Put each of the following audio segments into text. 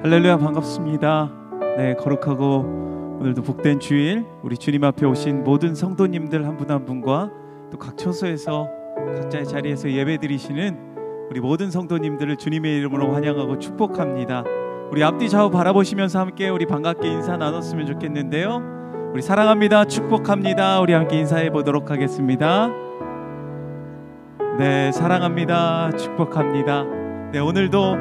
할렐루야, 반갑습니다. 네, 거룩하고 오늘도 복된 주일, 우리 주님 앞에 오신 모든 성도님들 한 분 한 분과 또 각 처소에서 각자의 자리에서 예배드리시는 우리 모든 성도님들을 주님의 이름으로 환영하고 축복합니다. 우리 앞뒤 좌우 바라보시면서 함께 우리 반갑게 인사 나눴으면 좋겠는데요. 우리 사랑합니다, 축복합니다. 우리 함께 인사해 보도록 하겠습니다. 네, 사랑합니다, 축복합니다. 네, 오늘도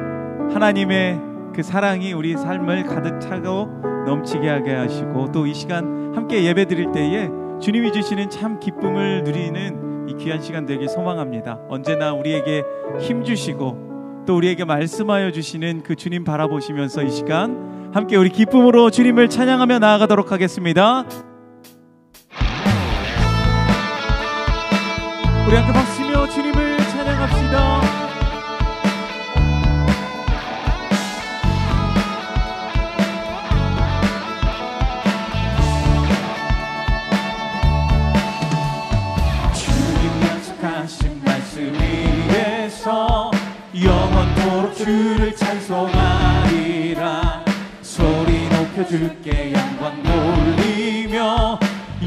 하나님의 그 사랑이 우리 삶을 가득 차고 넘치게 하게 하시고, 또 이 시간 함께 예배 드릴 때에 주님이 주시는 참 기쁨을 누리는 이 귀한 시간 되길 소망합니다. 언제나 우리에게 힘 주시고 또 우리에게 말씀하여 주시는 그 주님 바라보시면서 이 시간 함께 우리 기쁨으로 주님을 찬양하며 나아가도록 하겠습니다. 우리 함께 박수며 주님을 찬양합시다. 영원토록 주를 찬송하리라. 소리 높여 주께 영광 돌리며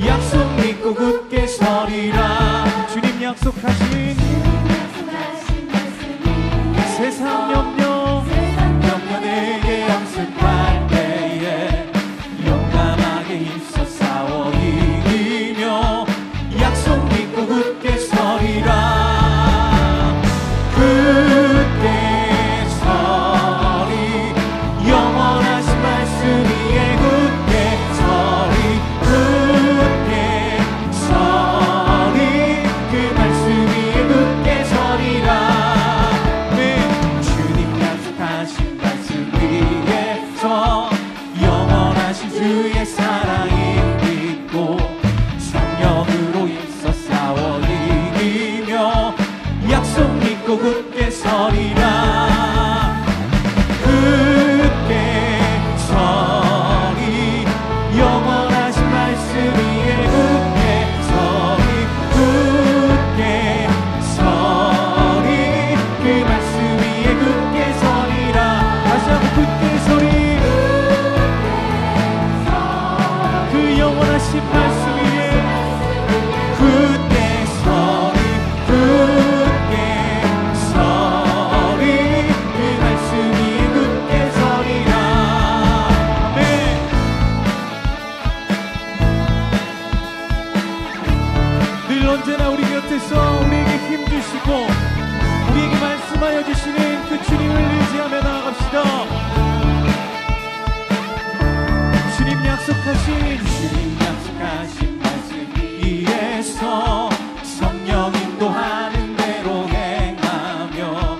약속 믿고 굳게 서리라. 주님 약속하신 세상 염려 내게 영습할 때에 용감하게 힘써 싸워 이기며 약속 믿고 굳게 서리라. 굳게 서리라. 굳게 서리 영원하신 말씀 위에 굳게 서리. 굳게 서리 그 말씀 위에 굳게 서리라. 다시 한번 굳게 서리. 그 영원하신 말씀 위에 굳게 서리. 언제나 우리 곁에서 우리에게 힘 주시고 우리에게 말씀하여 주시는 그 주님을 의지하며 나아갑시다. 주님 약속하신 말씀 위에서 성령 인도하는 대로 행하며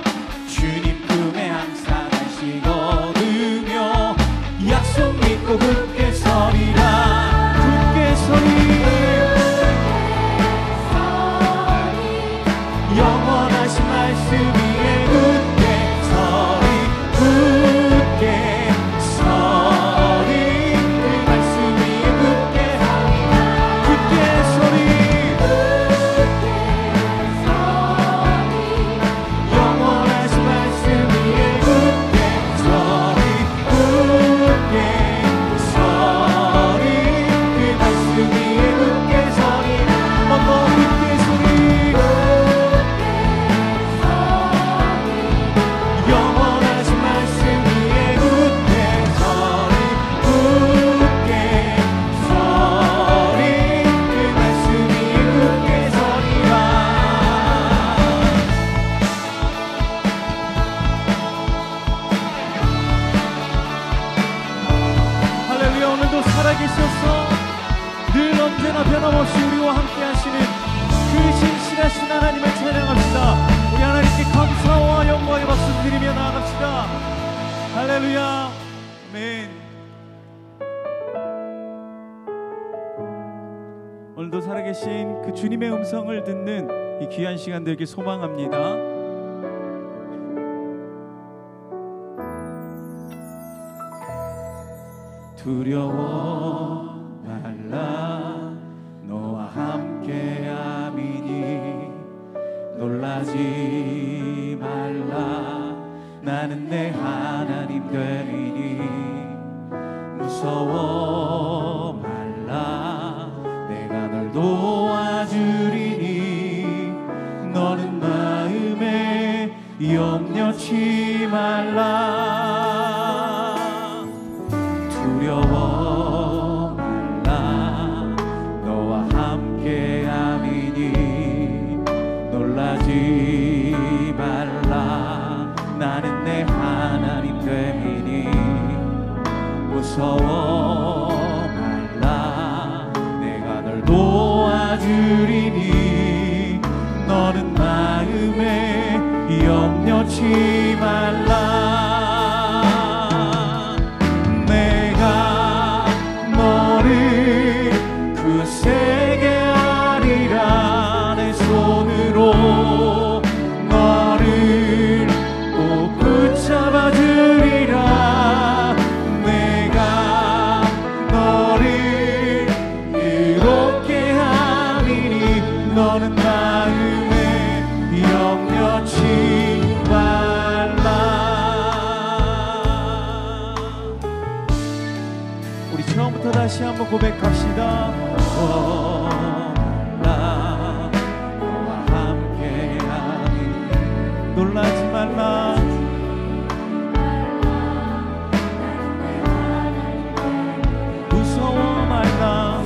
주님 품에 항상 안식 얻으며 약속 믿고 굳게 서리라. 굳게 서리. 영원하신 말씀 위에 굳게 서리. 굳게 서리 그 말씀 위에 굳게 굳게 서리. 영원하신 말씀 위에 굳게 서리. 굳게 서리 그 말씀 위에 굳게 서리. 어머 굳게 서리. 영원하신 말씀 위에 굳게 서리. 굳게 서리 그 말씀 위에 굳게 서리라. 할렐루야. 오늘도 살아계셔서 늘 언제나 변함없이 우리와 함께 하시는 그 신실하신 하나님을 찬양합시다. 우리 하나님께 감사와 영광의 박수 드리며 나아갑시다. 할렐루야. 아멘. 오늘도 살아계신 그 주님의 음성을 듣는 이 귀한 시간 되길 소망합니다. 두려워 말라. 너와 함께 함이니 놀라지 말라. 나는 내 하나님 되리니 무서워 말라 내가 널 도와주리니 너는 마음에 염려치 말라 두려워 말라 너와 함께함이니 놀라지 말라 나는 내 하나님 됨이니 무서워 말라 내가 널 도와주리니 너는 마음에 염려치 말라 내가 너를 굳세게 하리라 내 손으로 너를 꼭 붙잡아 주리라 내가 너를 이롭게 하리니 너는 마음에 염려치 말라 우리 처음부터 다시 한번 고백합시다 나 너와 함께하니 놀라지 말라 무서워 말라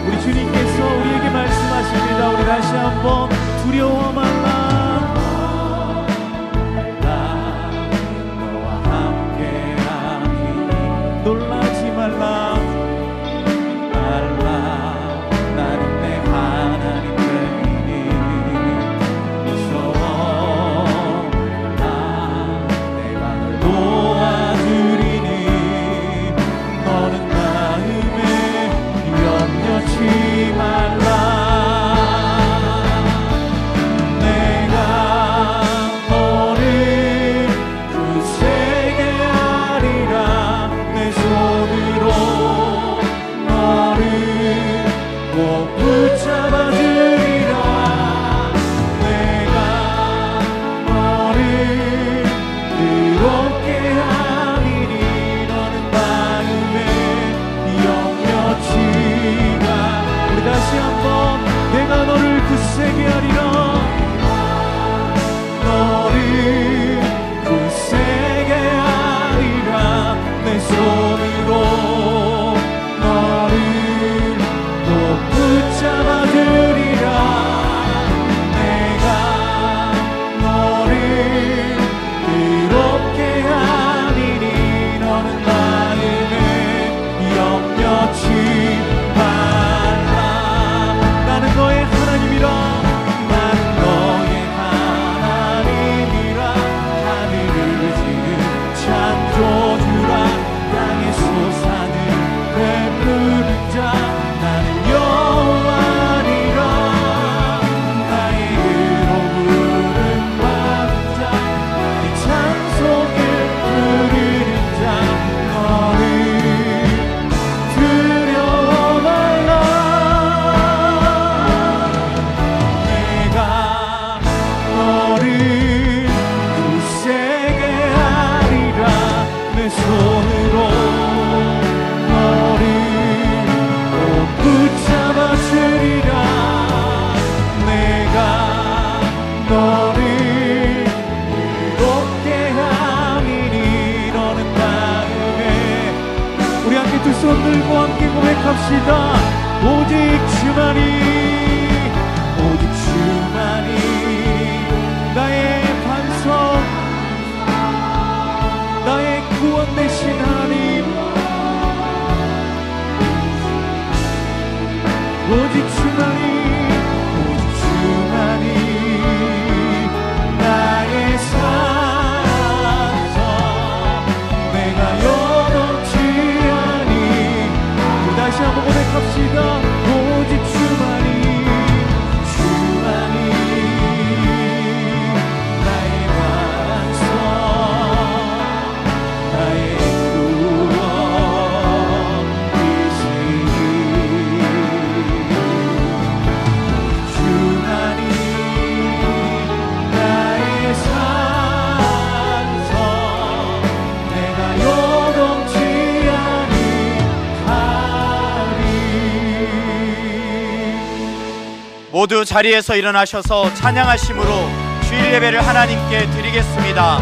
우리 주님께서 우리에게 말씀하십니다. 우리 다시 한번 두려워 말라 너와 함께하니 놀라지 말라 나는 내 하나님 됨이니 무서워 내가 널 도와주리니 너는 마음에 염려치 말라 내가 너를 굳세게 하리라 너를 굳세게 하리라 내 손으로 너를 꼭 붙잡아 주리라 내가 너를 이롭게 하리니 너는 마음에 염려치 너의 하나님이라 나는 너의 하나님이라 하늘을 지은 창조주라 땅의 솟아는 베푸는 자 나는 여호와니라 나의 의로움을 받은 자 나의 찬송을 부르는 자 너를 두려워 말라 내 손으로 너를 꼭 붙잡아 주리라 내가 너를 이롭게 함이니 너는 마음에 우리 함께 두 손 들고 함께 고백합시다 오직 주만이 나의 반석 나의 구원 되신 하나님 오직 주만이 나의 산성 내가 영원치 아니 다시 한번 고백합시다 오직 주만이 모두 자리에서 일어나셔서 찬양하심으로 주일 예배를 하나님께 드리겠습니다.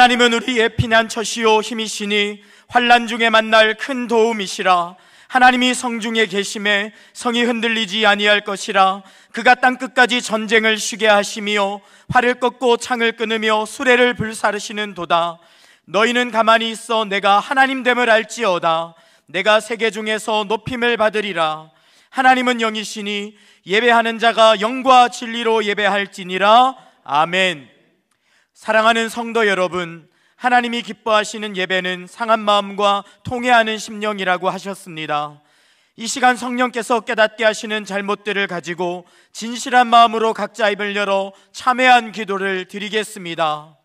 하나님은 우리의 피난처시요 힘이시니 환난 중에 만날 큰 도움이시라. 하나님이 성중에 계심에 성이 흔들리지 아니할 것이라. 그가 땅끝까지 전쟁을 쉬게 하시며 활을 꺾고 창을 끊으며 수레를 불사르시는 도다. 너희는 가만히 있어 내가 하나님됨을 알지어다. 내가 세계 중에서 높임을 받으리라. 하나님은 영이시니 예배하는 자가 영과 진리로 예배할지니라. 아멘. 사랑하는 성도 여러분, 하나님이 기뻐하시는 예배는 상한 마음과 통회하는 심령이라고 하셨습니다. 이 시간 성령께서 깨닫게 하시는 잘못들을 가지고 진실한 마음으로 각자 입을 열어 참회한 기도를 드리겠습니다.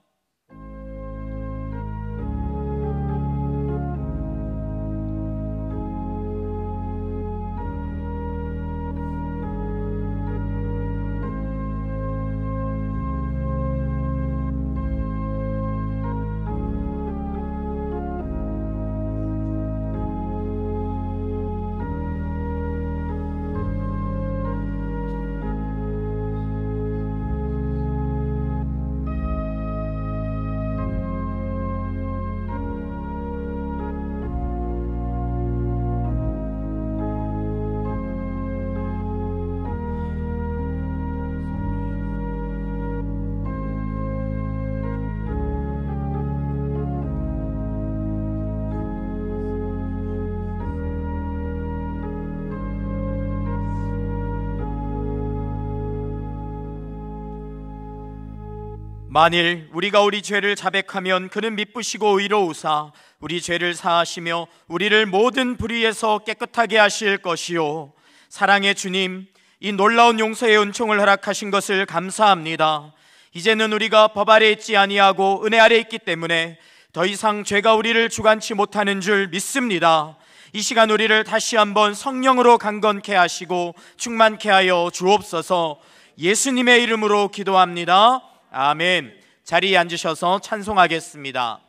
만일 우리가 우리 죄를 자백하면 그는 미쁘시고 의로우사 우리 죄를 사하시며 우리를 모든 불의에서 깨끗하게 하실 것이요. 사랑의 주님, 이 놀라운 용서의 은총을 허락하신 것을 감사합니다. 이제는 우리가 법 아래 있지 아니하고 은혜 아래 있기 때문에 더 이상 죄가 우리를 주관치 못하는 줄 믿습니다. 이 시간 우리를 다시 한번 성령으로 강건케 하시고 충만케 하여 주옵소서. 예수님의 이름으로 기도합니다. 아멘. 자리에 앉으셔서 찬송하겠습니다.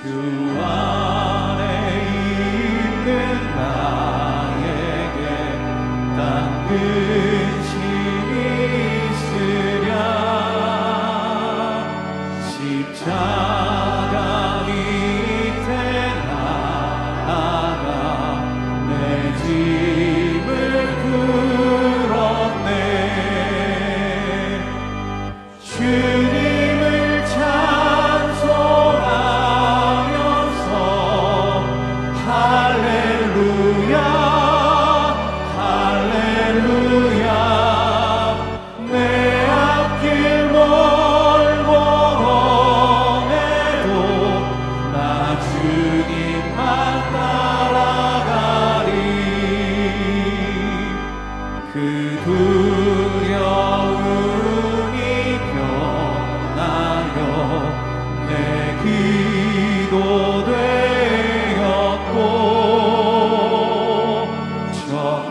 주 안에 있는 나에게 딴 근심이 있으랴. 십자가 밑에 나아가 내 짐을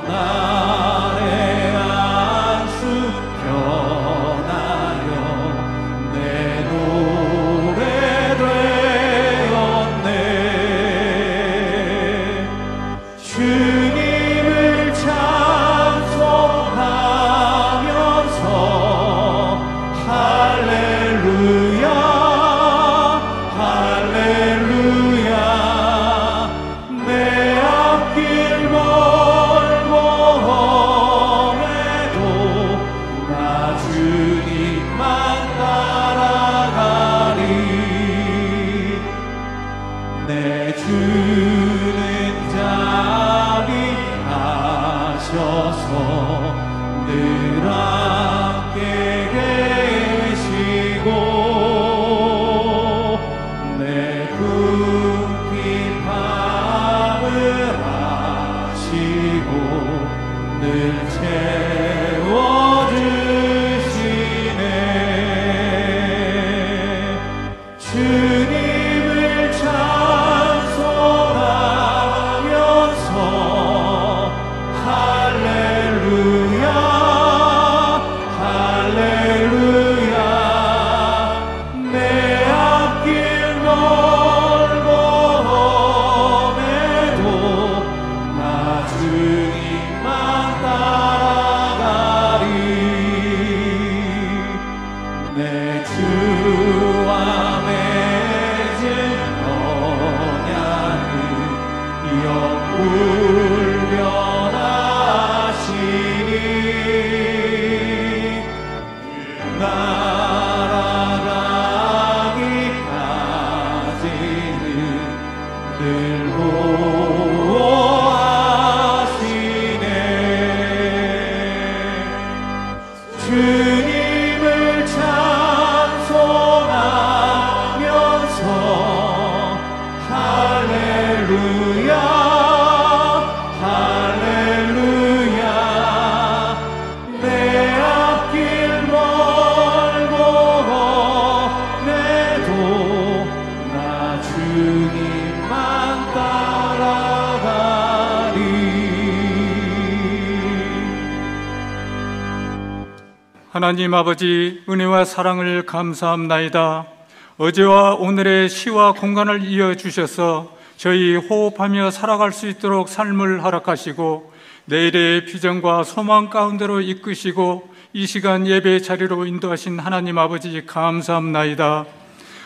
나의 안수 변하여 내 노래 되었네. 주님을 찬송하면서 할렐루야 할렐루야. 내 앞길 멀고 험해도 나 주님만 따라가리. 내 주는 자비하셔서 늘 함께 계시고 내 궁핍 밤을 아시고 늘 채워주시네. 주님을 찬송하면서 할렐루야 할렐루야. 내 앞길 멀고 험해도 나 주님만 따라가리. 내 주와 맺은 언약은 영불변하시니 날아가기까지는 늘 보호하시네. 주님을 찬송하면서 할렐루야 할렐루야. 내 앞길 멀고 험해도 나 주님만 따라가리. 하나님 아버지, 은혜와 사랑을 감사합나이다. 어제와 오늘의 시와 공간을 이어주셔서 저희 호흡하며 살아갈 수 있도록 삶을 허락하시고 내일의 비전과 소망 가운데로 이끄시고 이 시간 예배 자리로 인도하신 하나님 아버지 감사합나이다.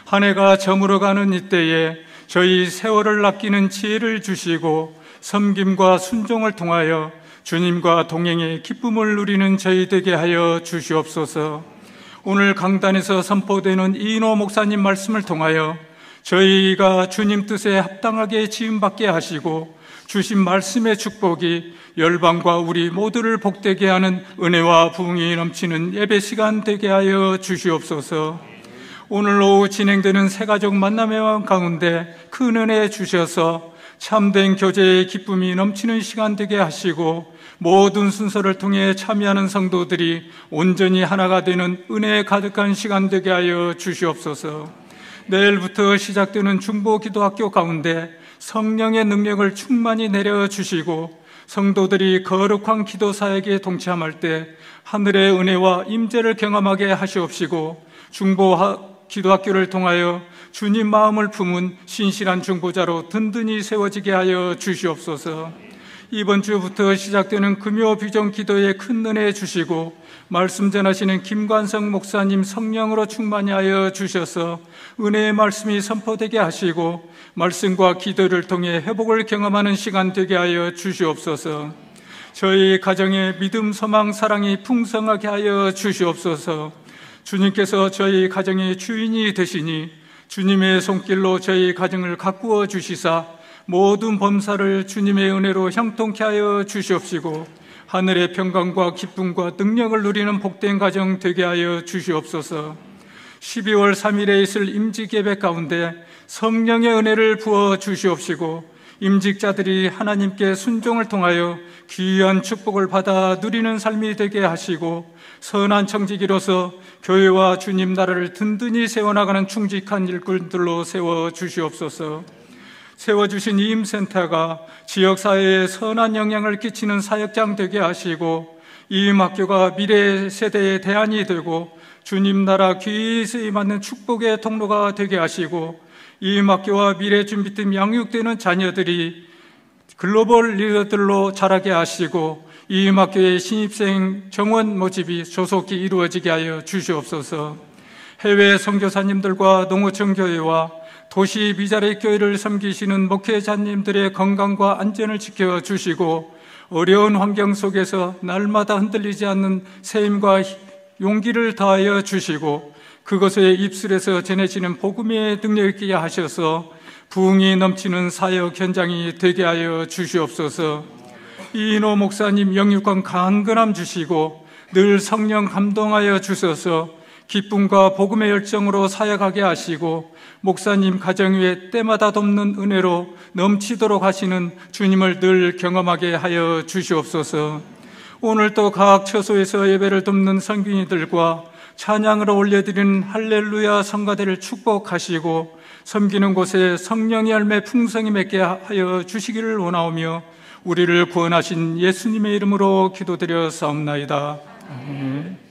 한 해가 저물어가는 이때에 저희 세월을 아끼는 지혜를 주시고 섬김과 순종을 통하여 주님과 동행의 기쁨을 누리는 저희 되게 하여 주시옵소서. 오늘 강단에서 선포되는 이인호 목사님 말씀을 통하여 저희가 주님 뜻에 합당하게 지음받게 하시고 주신 말씀의 축복이 열방과 우리 모두를 복되게 하는 은혜와 부흥이 넘치는 예배 시간 되게 하여 주시옵소서. 오늘 오후 진행되는 새가족 만남의 왕 가운데 큰 은혜 주셔서 참된 교제의 기쁨이 넘치는 시간 되게 하시고 모든 순서를 통해 참여하는 성도들이 온전히 하나가 되는 은혜에 가득한 시간 되게 하여 주시옵소서. 내일부터 시작되는 중보기도학교 가운데 성령의 능력을 충만히 내려주시고 성도들이 거룩한 기도 사역에 동참할 때 하늘의 은혜와 임재를 경험하게 하시옵시고 중보기도학교를 통하여 주님 마음을 품은 신실한 중보자로 든든히 세워지게 하여 주시옵소서. 이번 주부터 시작되는 금요 비전 기도에 큰 은혜 주시고 말씀 전하시는 김관성 목사님 성령으로 충만히 하여 주셔서 은혜의 말씀이 선포되게 하시고 말씀과 기도를 통해 회복을 경험하는 시간 되게 하여 주시옵소서. 저희 가정에 믿음, 소망, 사랑이 풍성하게 하여 주시옵소서. 주님께서 저희 가정의 주인이 되시니 주님의 손길로 저희 가정을 가꾸어 주시사 모든 범사를 주님의 은혜로 형통케 하여 주시옵시고 하늘의 평강과 기쁨과 능력을 누리는 복된 가정 되게 하여 주시옵소서. 12월 3일에 있을 임직 예배 가운데 성령의 은혜를 부어 주시옵시고 임직자들이 하나님께 순종을 통하여 귀한 축복을 받아 누리는 삶이 되게 하시고 선한 청지기로서 교회와 주님 나라를 든든히 세워나가는 충직한 일꾼들로 세워 주시옵소서. 세워주신 이임센터가 지역사회에 선한 영향을 끼치는 사역장 되게 하시고 이임학교가 미래 세대의 대안이 되고 주님 나라 귀히 맞는 축복의 통로가 되게 하시고 이임학교와 미래준비팀 양육되는 자녀들이 글로벌 리더들로 자라게 하시고 이임학교의 신입생 정원 모집이 조속히 이루어지게 하여 주시옵소서. 해외 선교사님들과 농어촌 교회와 도시 미자리 교회를 섬기시는 목회자님들의 건강과 안전을 지켜주시고 어려운 환경 속에서 날마다 흔들리지 않는 세임과 용기를 다하여 주시고 그것의 입술에서 전해지는 복음의 능력 있게 하셔서 부흥이 넘치는 사역 현장이 되게 하여 주시옵소서. 이인호 목사님 영육권 강건함 주시고 늘 성령 감동하여 주셔서 기쁨과 복음의 열정으로 사역하게 하시고 목사님 가정 위에 때마다 돕는 은혜로 넘치도록 하시는 주님을 늘 경험하게 하여 주시옵소서. 오늘 또 각 처소에서 예배를 돕는 성균이들과 찬양으로 올려드리는 할렐루야 성가대를 축복하시고 섬기는 곳에 성령의 열매 풍성히 맺게 하여 주시기를 원하오며 우리를 구원하신 예수님의 이름으로 기도드려 싸움나이다. 아멘.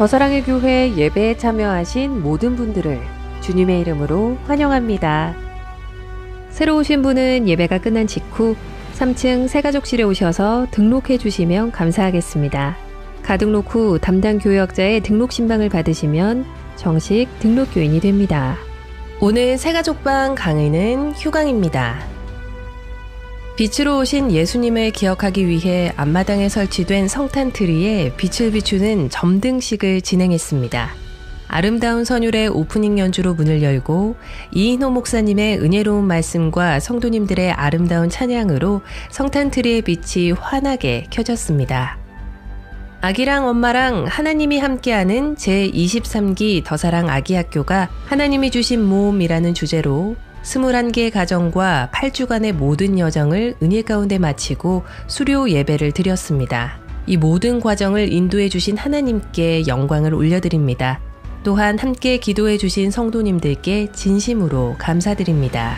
더사랑의 교회 예배에 참여하신 모든 분들을 주님의 이름으로 환영합니다. 새로 오신 분은 예배가 끝난 직후 3층 새가족실에 오셔서 등록해 주시면 감사하겠습니다. 가등록 후 담당 교역자의 등록 신방을 받으시면 정식 등록교인이 됩니다. 오늘 새가족방 강의는 휴강입니다. 빛으로 오신 예수님을 기억하기 위해 앞마당에 설치된 성탄 트리에 빛을 비추는 점등식을 진행했습니다. 아름다운 선율의 오프닝 연주로 문을 열고 이인호 목사님의 은혜로운 말씀과 성도님들의 아름다운 찬양으로 성탄 트리의 빛이 환하게 켜졌습니다. 아기랑 엄마랑 하나님이 함께하는 제23기 더사랑 아기학교가 하나님이 주신 모험이라는 주제로 21개의 가정과 8주간의 모든 여정을 은혜 가운데 마치고 수료 예배를 드렸습니다. 이 모든 과정을 인도해 주신 하나님께 영광을 올려드립니다. 또한 함께 기도해 주신 성도님들께 진심으로 감사드립니다.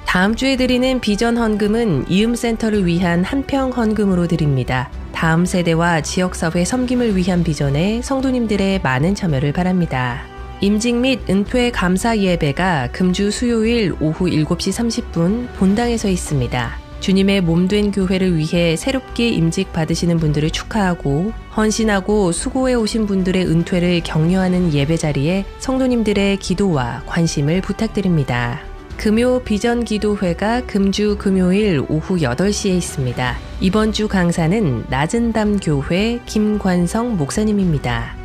다음 주에 드리는 비전 헌금은 이음센터를 위한 한평 헌금으로 드립니다. 다음 세대와 지역사회 섬김을 위한 비전에 성도님들의 많은 참여를 바랍니다. 임직 및 은퇴 감사 예배가 금주 수요일 오후 7시 30분 본당에서 있습니다. 주님의 몸된 교회를 위해 새롭게 임직 받으시는 분들을 축하하고 헌신하고 수고해 오신 분들의 은퇴를 격려하는 예배 자리에 성도님들의 기도와 관심을 부탁드립니다. 금요 비전 기도회가 금주 금요일 오후 8시에 있습니다. 이번 주 강사는 낮은담 교회 김관성 목사님입니다.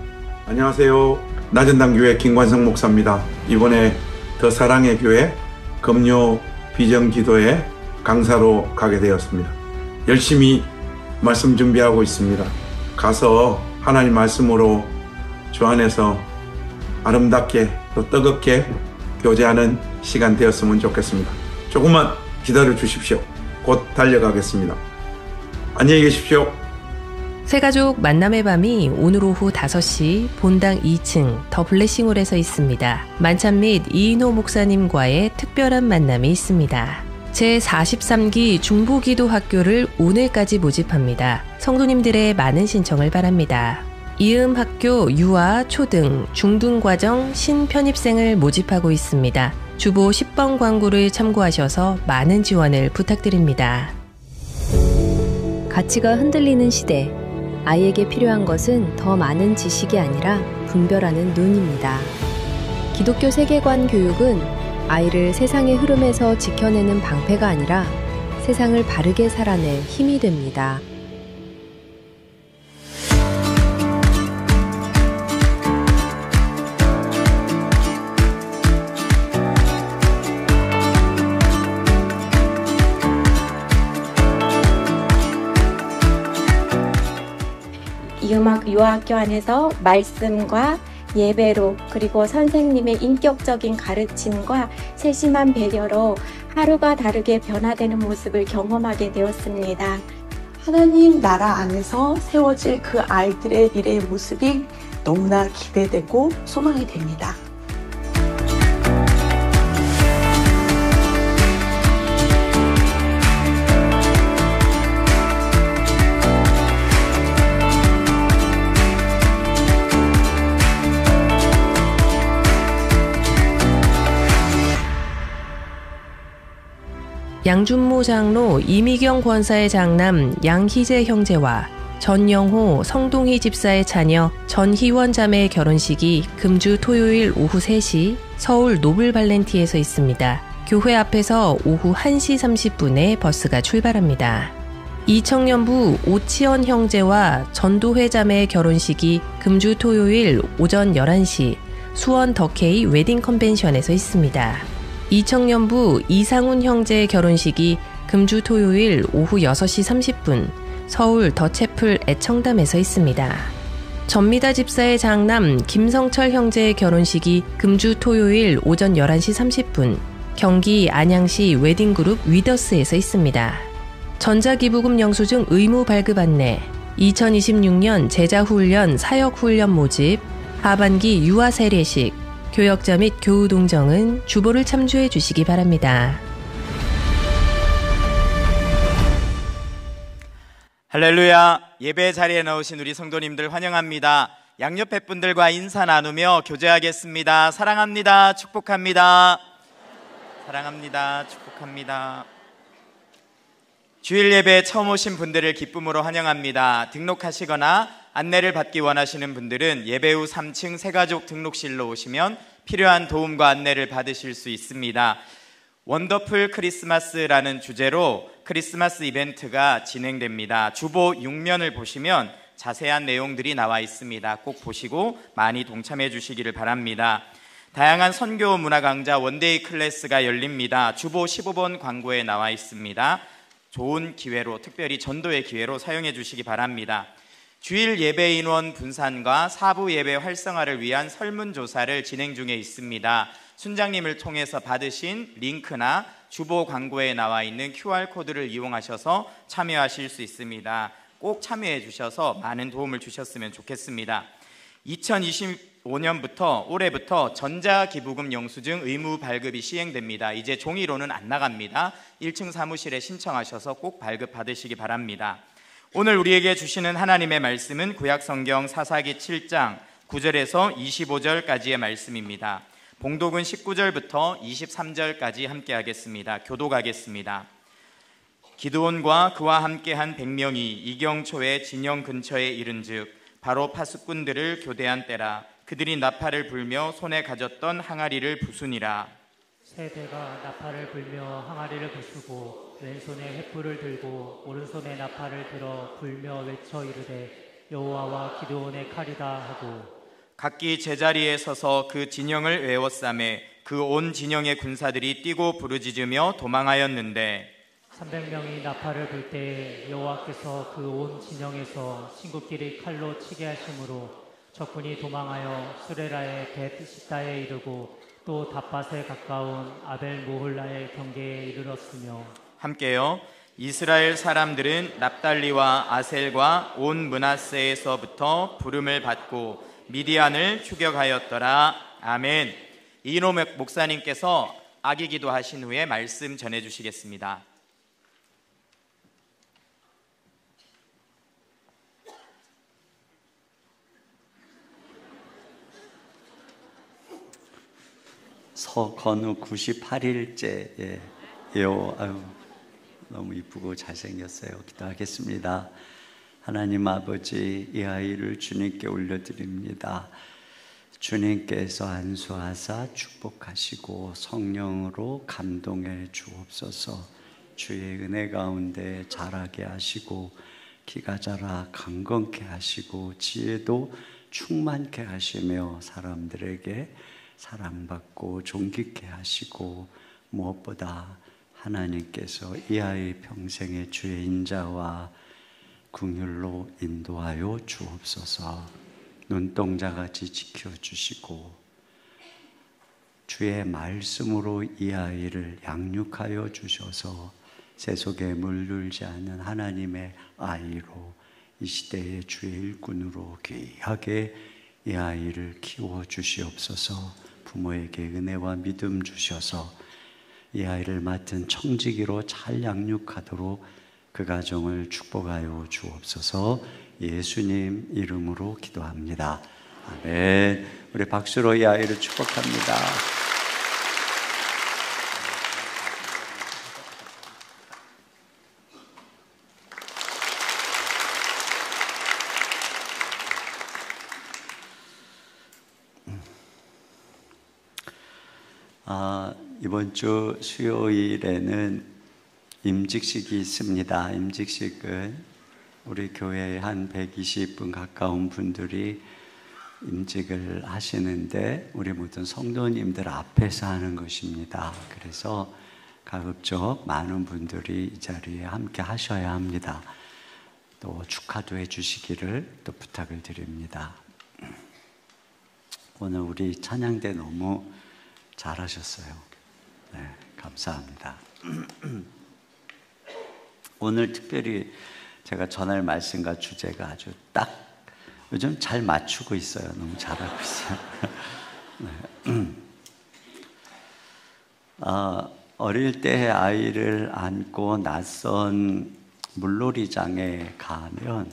안녕하세요. 낮은담 교회 김관성 목사입니다. 이번에 더 사랑의 교회 금요 비전 기도회 강사로 가게 되었습니다. 열심히 말씀 준비하고 있습니다. 가서 하나님 말씀으로 주 안에서 아름답게 또 뜨겁게 교제하는 시간 되었으면 좋겠습니다. 조금만 기다려 주십시오. 곧 달려가겠습니다. 안녕히 계십시오. 새가족 만남의 밤이 오늘 오후 5시 본당 2층 더 블레싱홀에서 있습니다. 만찬 및 이인호 목사님과의 특별한 만남이 있습니다. 제43기 중보기도학교를 오늘까지 모집합니다. 성도님들의 많은 신청을 바랍니다. 이음학교 유아, 초등, 중등과정 신편입생을 모집하고 있습니다. 주보 10번 광고를 참고하셔서 많은 지원을 부탁드립니다. 가치가 흔들리는 시대. 아이에게 필요한 것은 더 많은 지식이 아니라 분별하는 눈입니다. 기독교 세계관 교육은 아이를 세상의 흐름에서 지켜내는 방패가 아니라 세상을 바르게 살아낼 힘이 됩니다. 이음학 유아학교 안에서 말씀과 예배로 그리고 선생님의 인격적인 가르침과 세심한 배려로 하루가 다르게 변화되는 모습을 경험하게 되었습니다. 하나님 나라 안에서 세워질 그 아이들의 미래의 모습이 너무나 기대되고 소망이 됩니다. 양준모 장로 이미경 권사의 장남 양희재 형제와 전영호 성동희 집사의 자녀 전희원 자매의 결혼식이 금주 토요일 오후 3시 서울 노블발렌티에서 있습니다. 교회 앞에서 오후 1시 30분에 버스가 출발합니다. 이청년부 오치원 형제와 전도회 자매의 결혼식이 금주 토요일 오전 11시 수원 더케이 웨딩 컨벤션에서 있습니다. 이청년부 이상훈 형제의 결혼식이 금주 토요일 오후 6시 30분 서울 더채플 애청담에서 있습니다. 전미다 집사의 장남 김성철 형제의 결혼식이 금주 토요일 오전 11시 30분 경기 안양시 웨딩그룹 위더스에서 있습니다. 전자기부금 영수증 의무 발급 안내, 2026년 제자훈련 사역훈련 모집, 하반기 유아 세례식, 교역자 및 교우동정은 주보를 참조해 주시기 바랍니다. 할렐루야. 예배 자리에 나오신 우리 성도님들 환영합니다. 양옆에 분들과 인사 나누며 교제하겠습니다. 사랑합니다. 축복합니다. 사랑합니다. 축복합니다. 주일 예배에 처음 오신 분들을 기쁨으로 환영합니다. 등록하시거나 안내를 받기 원하시는 분들은 예배 후 3층 새가족 등록실로 오시면 필요한 도움과 안내를 받으실 수 있습니다. 원더풀 크리스마스라는 주제로 크리스마스 이벤트가 진행됩니다. 주보 6면을 보시면 자세한 내용들이 나와 있습니다. 꼭 보시고 많이 동참해 주시기를 바랍니다. 다양한 선교 문화 강좌 원데이 클래스가 열립니다. 주보 15번 광고에 나와 있습니다. 좋은 기회로, 특별히 전도의 기회로 사용해 주시기 바랍니다. 주일 예배 인원 분산과 사부 예배 활성화를 위한 설문조사를 진행 중에 있습니다. 순장님을 통해서 받으신 링크나 주보 광고에 나와 있는 QR코드를 이용하셔서 참여하실 수 있습니다. 꼭 참여해 주셔서 많은 도움을 주셨으면 좋겠습니다. 2025년부터 올해부터 전자기부금 영수증 의무 발급이 시행됩니다. 이제 종이로는 안 나갑니다. 1층 사무실에 신청하셔서 꼭 발급 받으시기 바랍니다. 오늘 우리에게 주시는 하나님의 말씀은 구약성경 사사기 7장 9절에서 25절까지의 말씀입니다. 봉독은 19절부터 23절까지 함께 하겠습니다. 교독하겠습니다. 기드온과 그와 함께한 100명이 이경초의 진영 근처에 이른즉 바로 파수꾼들을 교대한 때라. 그들이 나팔을 불며 손에 가졌던 항아리를 부수니라. 세대가 나팔을 불며 항아리를 부수고 왼손에 횃불을 들고 오른손에 나팔을 들어 불며 외쳐 이르되 여호와와 기드온의 칼이다 하고 각기 제자리에 서서 그 진영을 외워싸매 그 온 진영의 군사들이 뛰고 부르짖으며 도망하였는데 300명이 나팔을 불 때에 여호와께서 그 온 진영에서 친구끼리 칼로 치게 하심으로 적군이 도망하여 수레라의 벳 시다에 이르고 또 답밭에 가까운 아벨 모홀라의 경계에 이르렀으며 함께요. 이스라엘 사람들은 납달리와 아셀과 온 므낫세에서부터 부름을 받고 미디안을 추격하였더라. 아멘. 이노맥 목사님께서 악의 기도하신 후에 말씀 전해주시겠습니다. 서건우 98일째예요. 아유, 너무 이쁘고 잘생겼어요. 기도하겠습니다. 하나님 아버지, 이 아이를 주님께 올려드립니다. 주님께서 안수하사 축복하시고 성령으로 감동해 주옵소서. 주의 은혜 가운데 자라게 하시고 키가 자라 강건케 하시고 지혜도 충만케 하시며 사람들에게 사랑받고 존귀케 하시고 무엇보다 하나님께서 이 아이 평생의 주의 인자와 긍휼로 인도하여 주옵소서. 눈동자같이 지켜주시고 주의 말씀으로 이 아이를 양육하여 주셔서 세속에 물들지 않는 하나님의 아이로 이 시대의 주의 일꾼으로 귀하게 이 아이를 키워 주시옵소서. 부모에게 은혜와 믿음 주셔서 이 아이를 맡은 청지기로 잘 양육하도록 그 가정을 축복하여 주옵소서. 예수님 이름으로 기도합니다. 아멘. 우리 박수로 이 아이를 축복합니다. 이번 주 수요일에는 임직식이 있습니다. 임직식은 우리 교회에 한 120분 가까운 분들이 임직을 하시는데 우리 모든 성도님들 앞에서 하는 것입니다. 그래서 가급적 많은 분들이 이 자리에 함께 하셔야 합니다. 또 축하도 해주시기를 또 부탁을 드립니다. 오늘 우리 찬양대 너무 잘하셨어요. 네, 감사합니다. 오늘 특별히 제가 전할 말씀과 주제가 아주 딱 요즘 잘 맞추고 있어요. 너무 잘하고 있어요. 네. 어릴 때 아이를 안고 낯선 물놀이장에 가면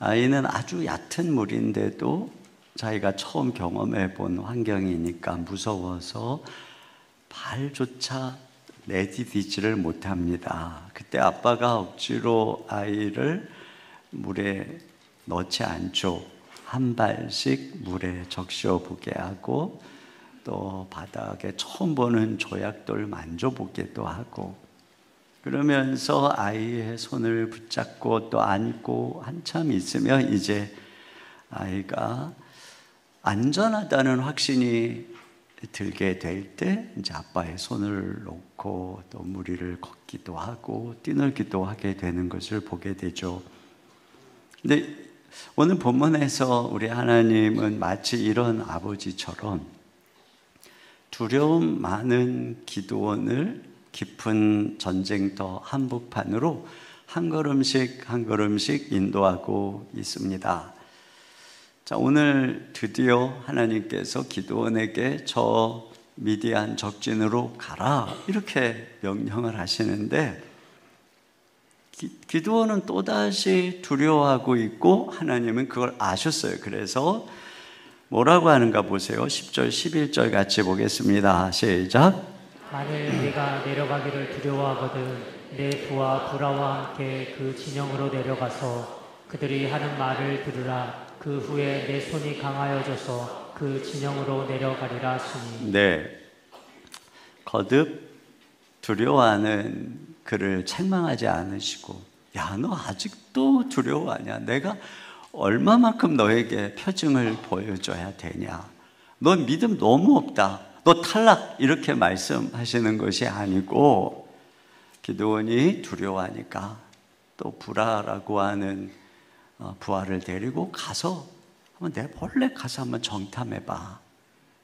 아이는 아주 얕은 물인데도 자기가 처음 경험해 본 환경이니까 무서워서 발조차 내디디지를 못합니다. 그때 아빠가 억지로 아이를 물에 넣지 않죠. 한 발씩 물에 적셔 보게 하고 또 바닥에 처음 보는 조약돌 만져보기도 하고, 그러면서 아이의 손을 붙잡고 또 안고 한참 있으면 이제 아이가 안전하다는 확신이 들게 될 때 이제 아빠의 손을 놓고 또 물 위를 걷기도 하고 뛰놀기도 하게 되는 것을 보게 되죠. 근데 오늘 본문에서 우리 하나님은 마치 이런 아버지처럼 두려움 많은 기드온을 깊은 전쟁터 한복판으로 한 걸음씩 한 걸음씩 인도하고 있습니다. 자, 오늘 드디어 하나님께서 기드온에게 저 미디안 적진으로 가라 이렇게 명령을 하시는데, 기드온은 또다시 두려워하고 있고 하나님은 그걸 아셨어요. 그래서 뭐라고 하는가 보세요. 10절 11절 같이 보겠습니다. 시작. 만일 네가 내려가기를 두려워하거든 내 부하 부라와 함께 그 진영으로 내려가서 그들이 하는 말을 들으라. 그 후에 내 손이 강하여져서 그 진영으로 내려가리라 하시니. 네, 거듭 두려워하는 그를 책망하지 않으시고, 야, 너 아직도 두려워하냐? 내가 얼마만큼 너에게 표징을 보여줘야 되냐? 너 믿음 너무 없다. 너 탈락. 이렇게 말씀하시는 것이 아니고, 기드온이 두려워하니까 또 부라라고 하는 부하를 데리고 가서 한번 내 몰래 가서 한번 정탐해봐.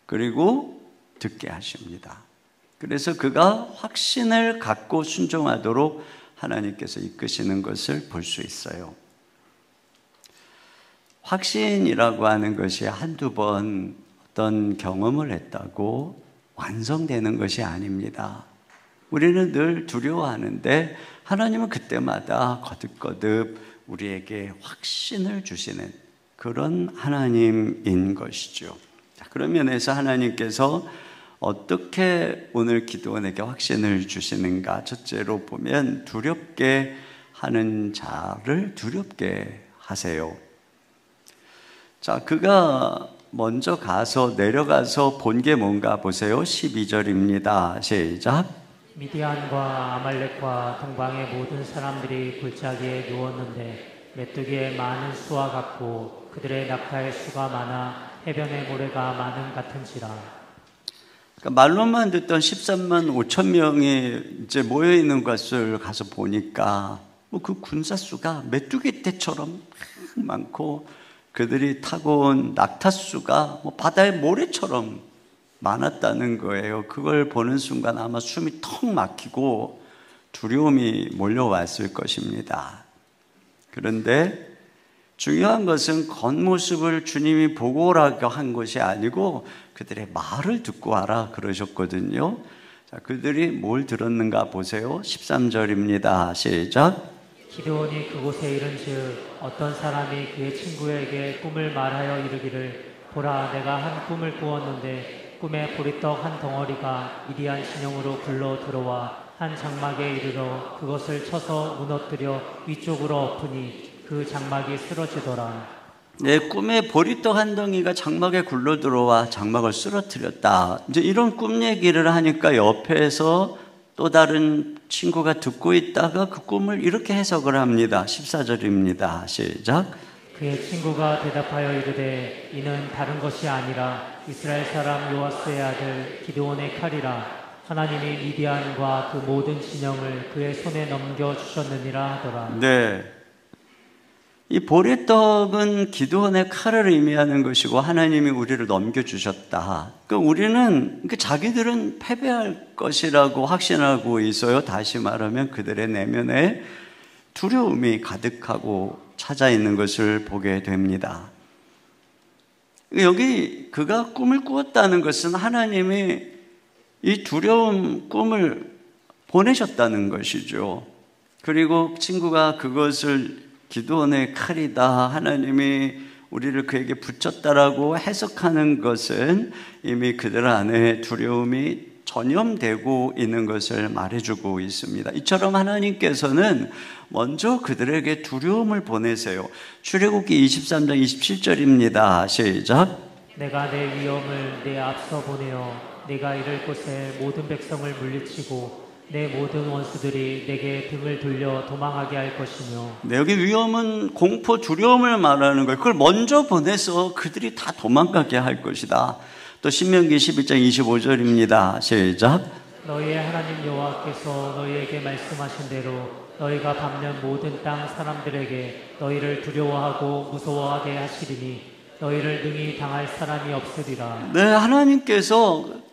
그리고 듣게 하십니다. 그래서 그가 확신을 갖고 순종하도록 하나님께서 이끄시는 것을 볼 수 있어요. 확신이라고 하는 것이 한두 번 어떤 경험을 했다고 완성되는 것이 아닙니다. 우리는 늘 두려워하는데 하나님은 그때마다 거듭거듭 우리에게 확신을 주시는 그런 하나님인 것이죠. 자, 그런 면에서 하나님께서 어떻게 오늘 기드온에게 확신을 주시는가? 첫째로 보면 두렵게 하는 자를 두렵게 하세요. 자, 그가 먼저 가서 내려가서 본 게 뭔가 보세요. 12절입니다. 시작. 미디안과 아말렉과 동방의 모든 사람들이 골짜기에 누웠는데 메뚜기의 많은 수와 같고 그들의 낙타의 수가 많아 해변의 모래가 많은 같은지라. 그러니까 말로만 듣던 13만 5천 명이 이제 모여 있는 것을 가서 보니까 그 군사 수가 메뚜기 떼처럼 많고 그들이 타고 온 낙타 수가 바다의 모래처럼 많았다는 거예요. 그걸 보는 순간 아마 숨이 턱 막히고 두려움이 몰려왔을 것입니다. 그런데 중요한 것은 겉모습을 주님이 보고 오라고 한 것이 아니고 그들의 말을 듣고 와라 그러셨거든요. 자, 그들이 뭘 들었는가 보세요. 13절입니다. 시작. 기드온이 그곳에 이른즉 어떤 사람이 그의 친구에게 꿈을 말하여 이르기를 보라, 내가 한 꿈을 꾸었는데 꿈에 보리떡 한 덩어리가 미디안 진영으로 굴러 들어와 한 장막에 이르러 그것을 쳐서 무너뜨려 위쪽으로 엎으니 그 장막이 쓰러지더라. 내 꿈에 보리떡 한 덩이가 장막에 굴러 들어와 장막을 쓰러뜨렸다. 이제 이런 꿈 얘기를 하니까 옆에서 또 다른 친구가 듣고 있다가 그 꿈을 이렇게 해석을 합니다. 14절입니다. 시작. 그의 친구가 대답하여 이르되 이는 다른 것이 아니라 이스라엘 사람 요아스의 아들 기드온의 칼이라. 하나님이 미디안과 그 모든 진영을 그의 손에 넘겨주셨느니라 하더라. 네, 이 보리떡은 기드온의 칼을 의미하는 것이고 하나님이 우리를 넘겨주셨다. 그러니까 우리는 자기들은 패배할 것이라고 확신하고 있어요. 다시 말하면 그들의 내면에 두려움이 가득하고 찾아 있는 것을 보게 됩니다. 여기 그가 꿈을 꾸었다는 것은 하나님이 이 두려움 꿈을 보내셨다는 것이죠. 그리고 친구가 그것을 기드온의 칼이다, 하나님이 우리를 그에게 붙였다라고 해석하는 것은 이미 그들 안에 두려움이 전염되고 있는 것을 말해주고 있습니다. 이처럼 하나님께서는 먼저 그들에게 두려움을 보내세요. 출애굽기 23장 27절입니다. 시작. 내가 내 위엄을 내 앞서 보내어 내가 이를 곳에 모든 백성을 물리치고 내 모든 원수들이 내게 등을 돌려 도망하게 할 것이며. 네, 여기 위엄은 공포, 두려움을 말하는 거예요. 그걸 먼저 보내서 그들이 다 도망가게 할 것이다. 또 신명기 11장 25절입니다. 시작. 너희의 하나님 여호와께서 너희에게 말씀하신 대로 너희가 밟는 모든 땅 사람들에게 너희를 두려워하고 무서워하게 하시리니 너희를 능히 당할 사람이 없으리라. 네, 하나님께서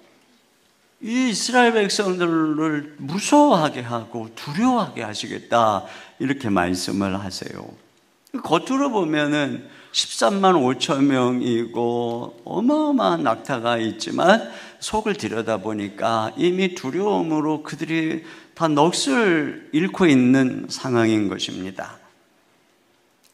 이 이스라엘 백성들을 무서워하게 하고 두려워하게 하시겠다, 이렇게 말씀을 하세요. 겉으로 보면은 13만 5천 명이고 어마어마한 낙타가 있지만 속을 들여다보니까 이미 두려움으로 그들이 다 넋을 잃고 있는 상황인 것입니다.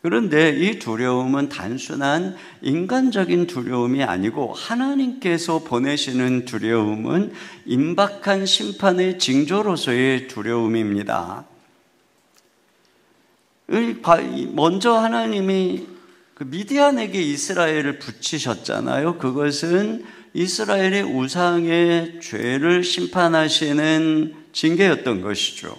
그런데 이 두려움은 단순한 인간적인 두려움이 아니고 하나님께서 보내시는 두려움은 임박한 심판의 징조로서의 두려움입니다. 먼저 하나님이 그 미디안에게 이스라엘을 붙이셨잖아요. 그것은 이스라엘의 우상의 죄를 심판하시는 징계였던 것이죠.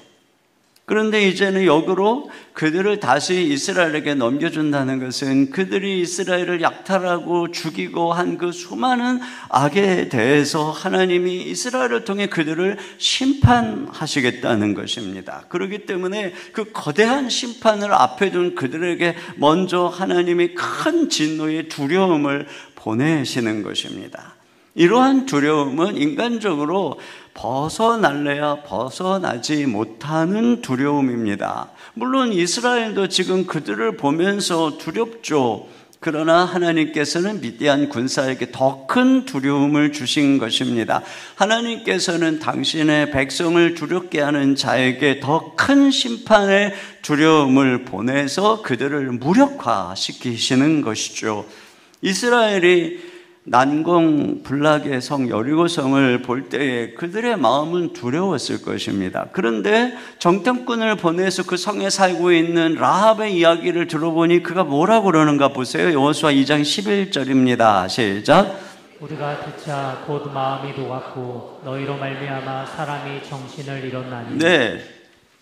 그런데 이제는 역으로 그들을 다시 이스라엘에게 넘겨준다는 것은 그들이 이스라엘을 약탈하고 죽이고 한 그 수많은 악에 대해서 하나님이 이스라엘을 통해 그들을 심판하시겠다는 것입니다. 그렇기 때문에 그 거대한 심판을 앞에 둔 그들에게 먼저 하나님이 큰 진노의 두려움을 보내시는 것입니다. 이러한 두려움은 인간적으로 벗어날래야 벗어나지 못하는 두려움입니다. 물론 이스라엘도 지금 그들을 보면서 두렵죠. 그러나 하나님께서는 미디안 군사에게 더 큰 두려움을 주신 것입니다. 하나님께서는 당신의 백성을 두렵게 하는 자에게 더 큰 심판의 두려움을 보내서 그들을 무력화시키시는 것이죠. 이스라엘이 난공불락의 성 여리고성을 볼 때에 그들의 마음은 두려웠을 것입니다. 그런데 정탐꾼을 보내서 그 성에 살고 있는 라합의 이야기를 들어보니 그가 뭐라고 그러는가 보세요. 여호수아 2장 11절입니다. 시작. 우리가 듣자 곧 마음이 녹았고 너희로 말미암아 사람이 정신을 잃었나니. 네,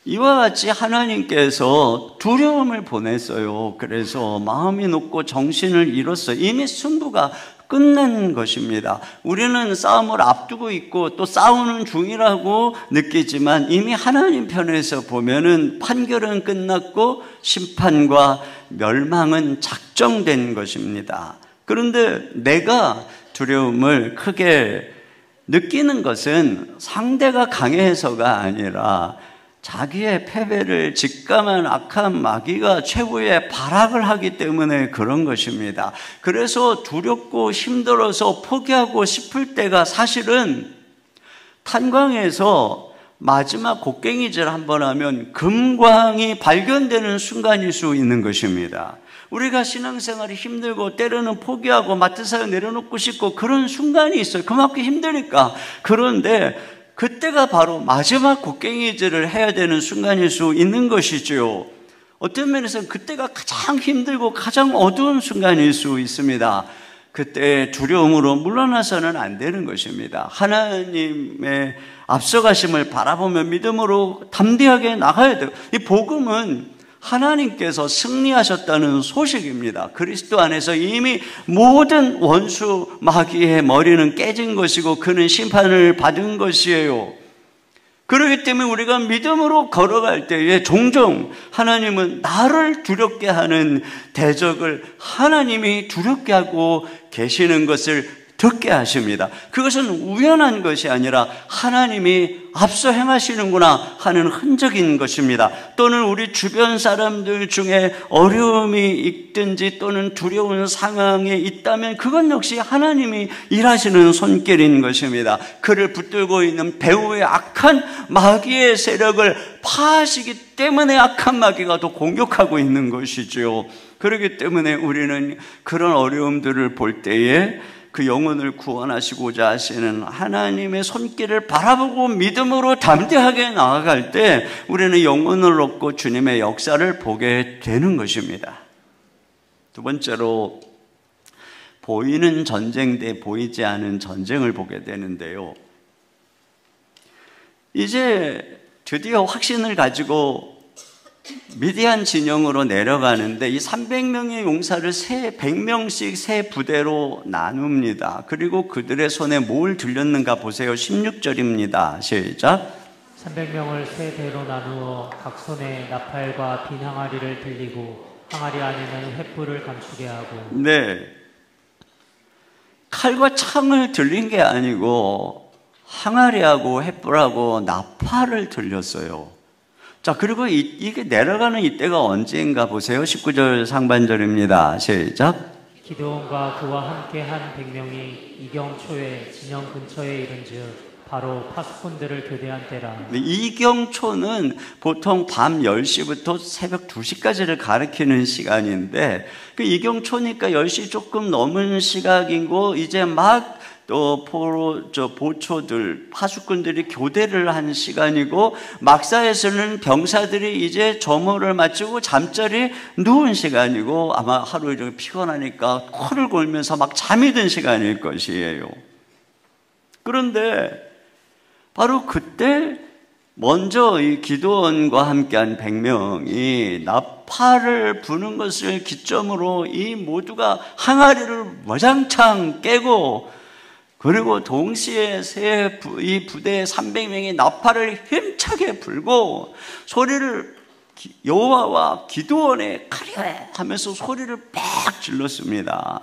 이와 같이 하나님께서 두려움을 보냈어요. 그래서 마음이 녹고 정신을 잃었어요. 이미 승부가 끝난 것입니다. 우리는 싸움을 앞두고 있고 또 싸우는 중이라고 느끼지만 이미 하나님 편에서 보면은 판결은 끝났고 심판과 멸망은 작정된 것입니다. 그런데 내가 두려움을 크게 느끼는 것은 상대가 강해서가 아니라 자기의 패배를 직감한 악한 마귀가 최후의 발악을 하기 때문에 그런 것입니다. 그래서 두렵고 힘들어서 포기하고 싶을 때가 사실은 탄광에서 마지막 곡괭이질 한번 하면 금광이 발견되는 순간일 수 있는 것입니다. 우리가 신앙생활이 힘들고 때로는 포기하고 마트사에 내려놓고 싶고 그런 순간이 있어요. 그만큼 힘드니까. 그런데 그때가 바로 마지막 곡괭이질을 해야 되는 순간일 수 있는 것이죠. 어떤 면에서는 그때가 가장 힘들고 가장 어두운 순간일 수 있습니다. 그때 두려움으로 물러나서는 안 되는 것입니다. 하나님의 앞서가심을 바라보며 믿음으로 담대하게 나가야 돼요. 이 복음은 하나님께서 승리하셨다는 소식입니다. 그리스도 안에서 이미 모든 원수 마귀의 머리는 깨진 것이고 그는 심판을 받은 것이에요. 그렇기 때문에 우리가 믿음으로 걸어갈 때에 종종 하나님은 나를 두렵게 하는 대적을 하나님이 두렵게 하고 계시는 것을 듣게 하십니다. 그것은 우연한 것이 아니라 하나님이 앞서 행하시는구나 하는 흔적인 것입니다. 또는 우리 주변 사람들 중에 어려움이 있든지 또는 두려운 상황에 있다면 그건 역시 하나님이 일하시는 손길인 것입니다. 그를 붙들고 있는 배후의 악한 마귀의 세력을 파하시기 때문에 악한 마귀가 더 공격하고 있는 것이죠. 그렇기 때문에 우리는 그런 어려움들을 볼 때에 그 영혼을 구원하시고자 하시는 하나님의 손길을 바라보고 믿음으로 담대하게 나아갈 때 우리는 영혼을 얻고 주님의 역사를 보게 되는 것입니다. 두 번째로 보이는 전쟁 대 보이지 않은 전쟁을 보게 되는데요. 이제 드디어 확신을 가지고 미디안 진영으로 내려가는데 이 300명의 용사를 100명씩 세 부대로 나눕니다. 그리고 그들의 손에 뭘 들렸는가 보세요. 16절입니다. 시작. 300명을 세 대로 나누어 각 손에 나팔과 빈 항아리를 들리고 항아리 안에는 횃불을 감추게 하고. 네, 칼과 창을 들린 게 아니고 항아리하고 횃불하고 나팔을 들렸어요. 자, 그리고 이게 내려가는 이때가 언제인가 보세요. 19절 상반절입니다. 시작. 기드온과 그와 함께 한 100명이 이경초에 진영 근처에 이른즉 바로 파수꾼들을 교대한 때라. 이경초는 보통 밤 10시부터 새벽 2시까지를 가리키는 시간인데 그 이경초니까 10시 조금 넘은 시각이고 이제 막 또 보초들, 파수꾼들이 교대를 한 시간이고 막사에서는 병사들이 이제 점호를 마치고 잠자리 누운 시간이고 아마 하루 종일 피곤하니까 코를 골면서 막 잠이 든 시간일 것이에요. 그런데 바로 그때 먼저 이 기드온과 함께한 100명이 나팔을 부는 것을 기점으로 이 모두가 항아리를 와장창 깨고 그리고 동시에 이 부대 300명이 나팔을 힘차게 불고 소리를 여호와와 기드온의 칼이여 하면서 소리를 빡 질렀습니다.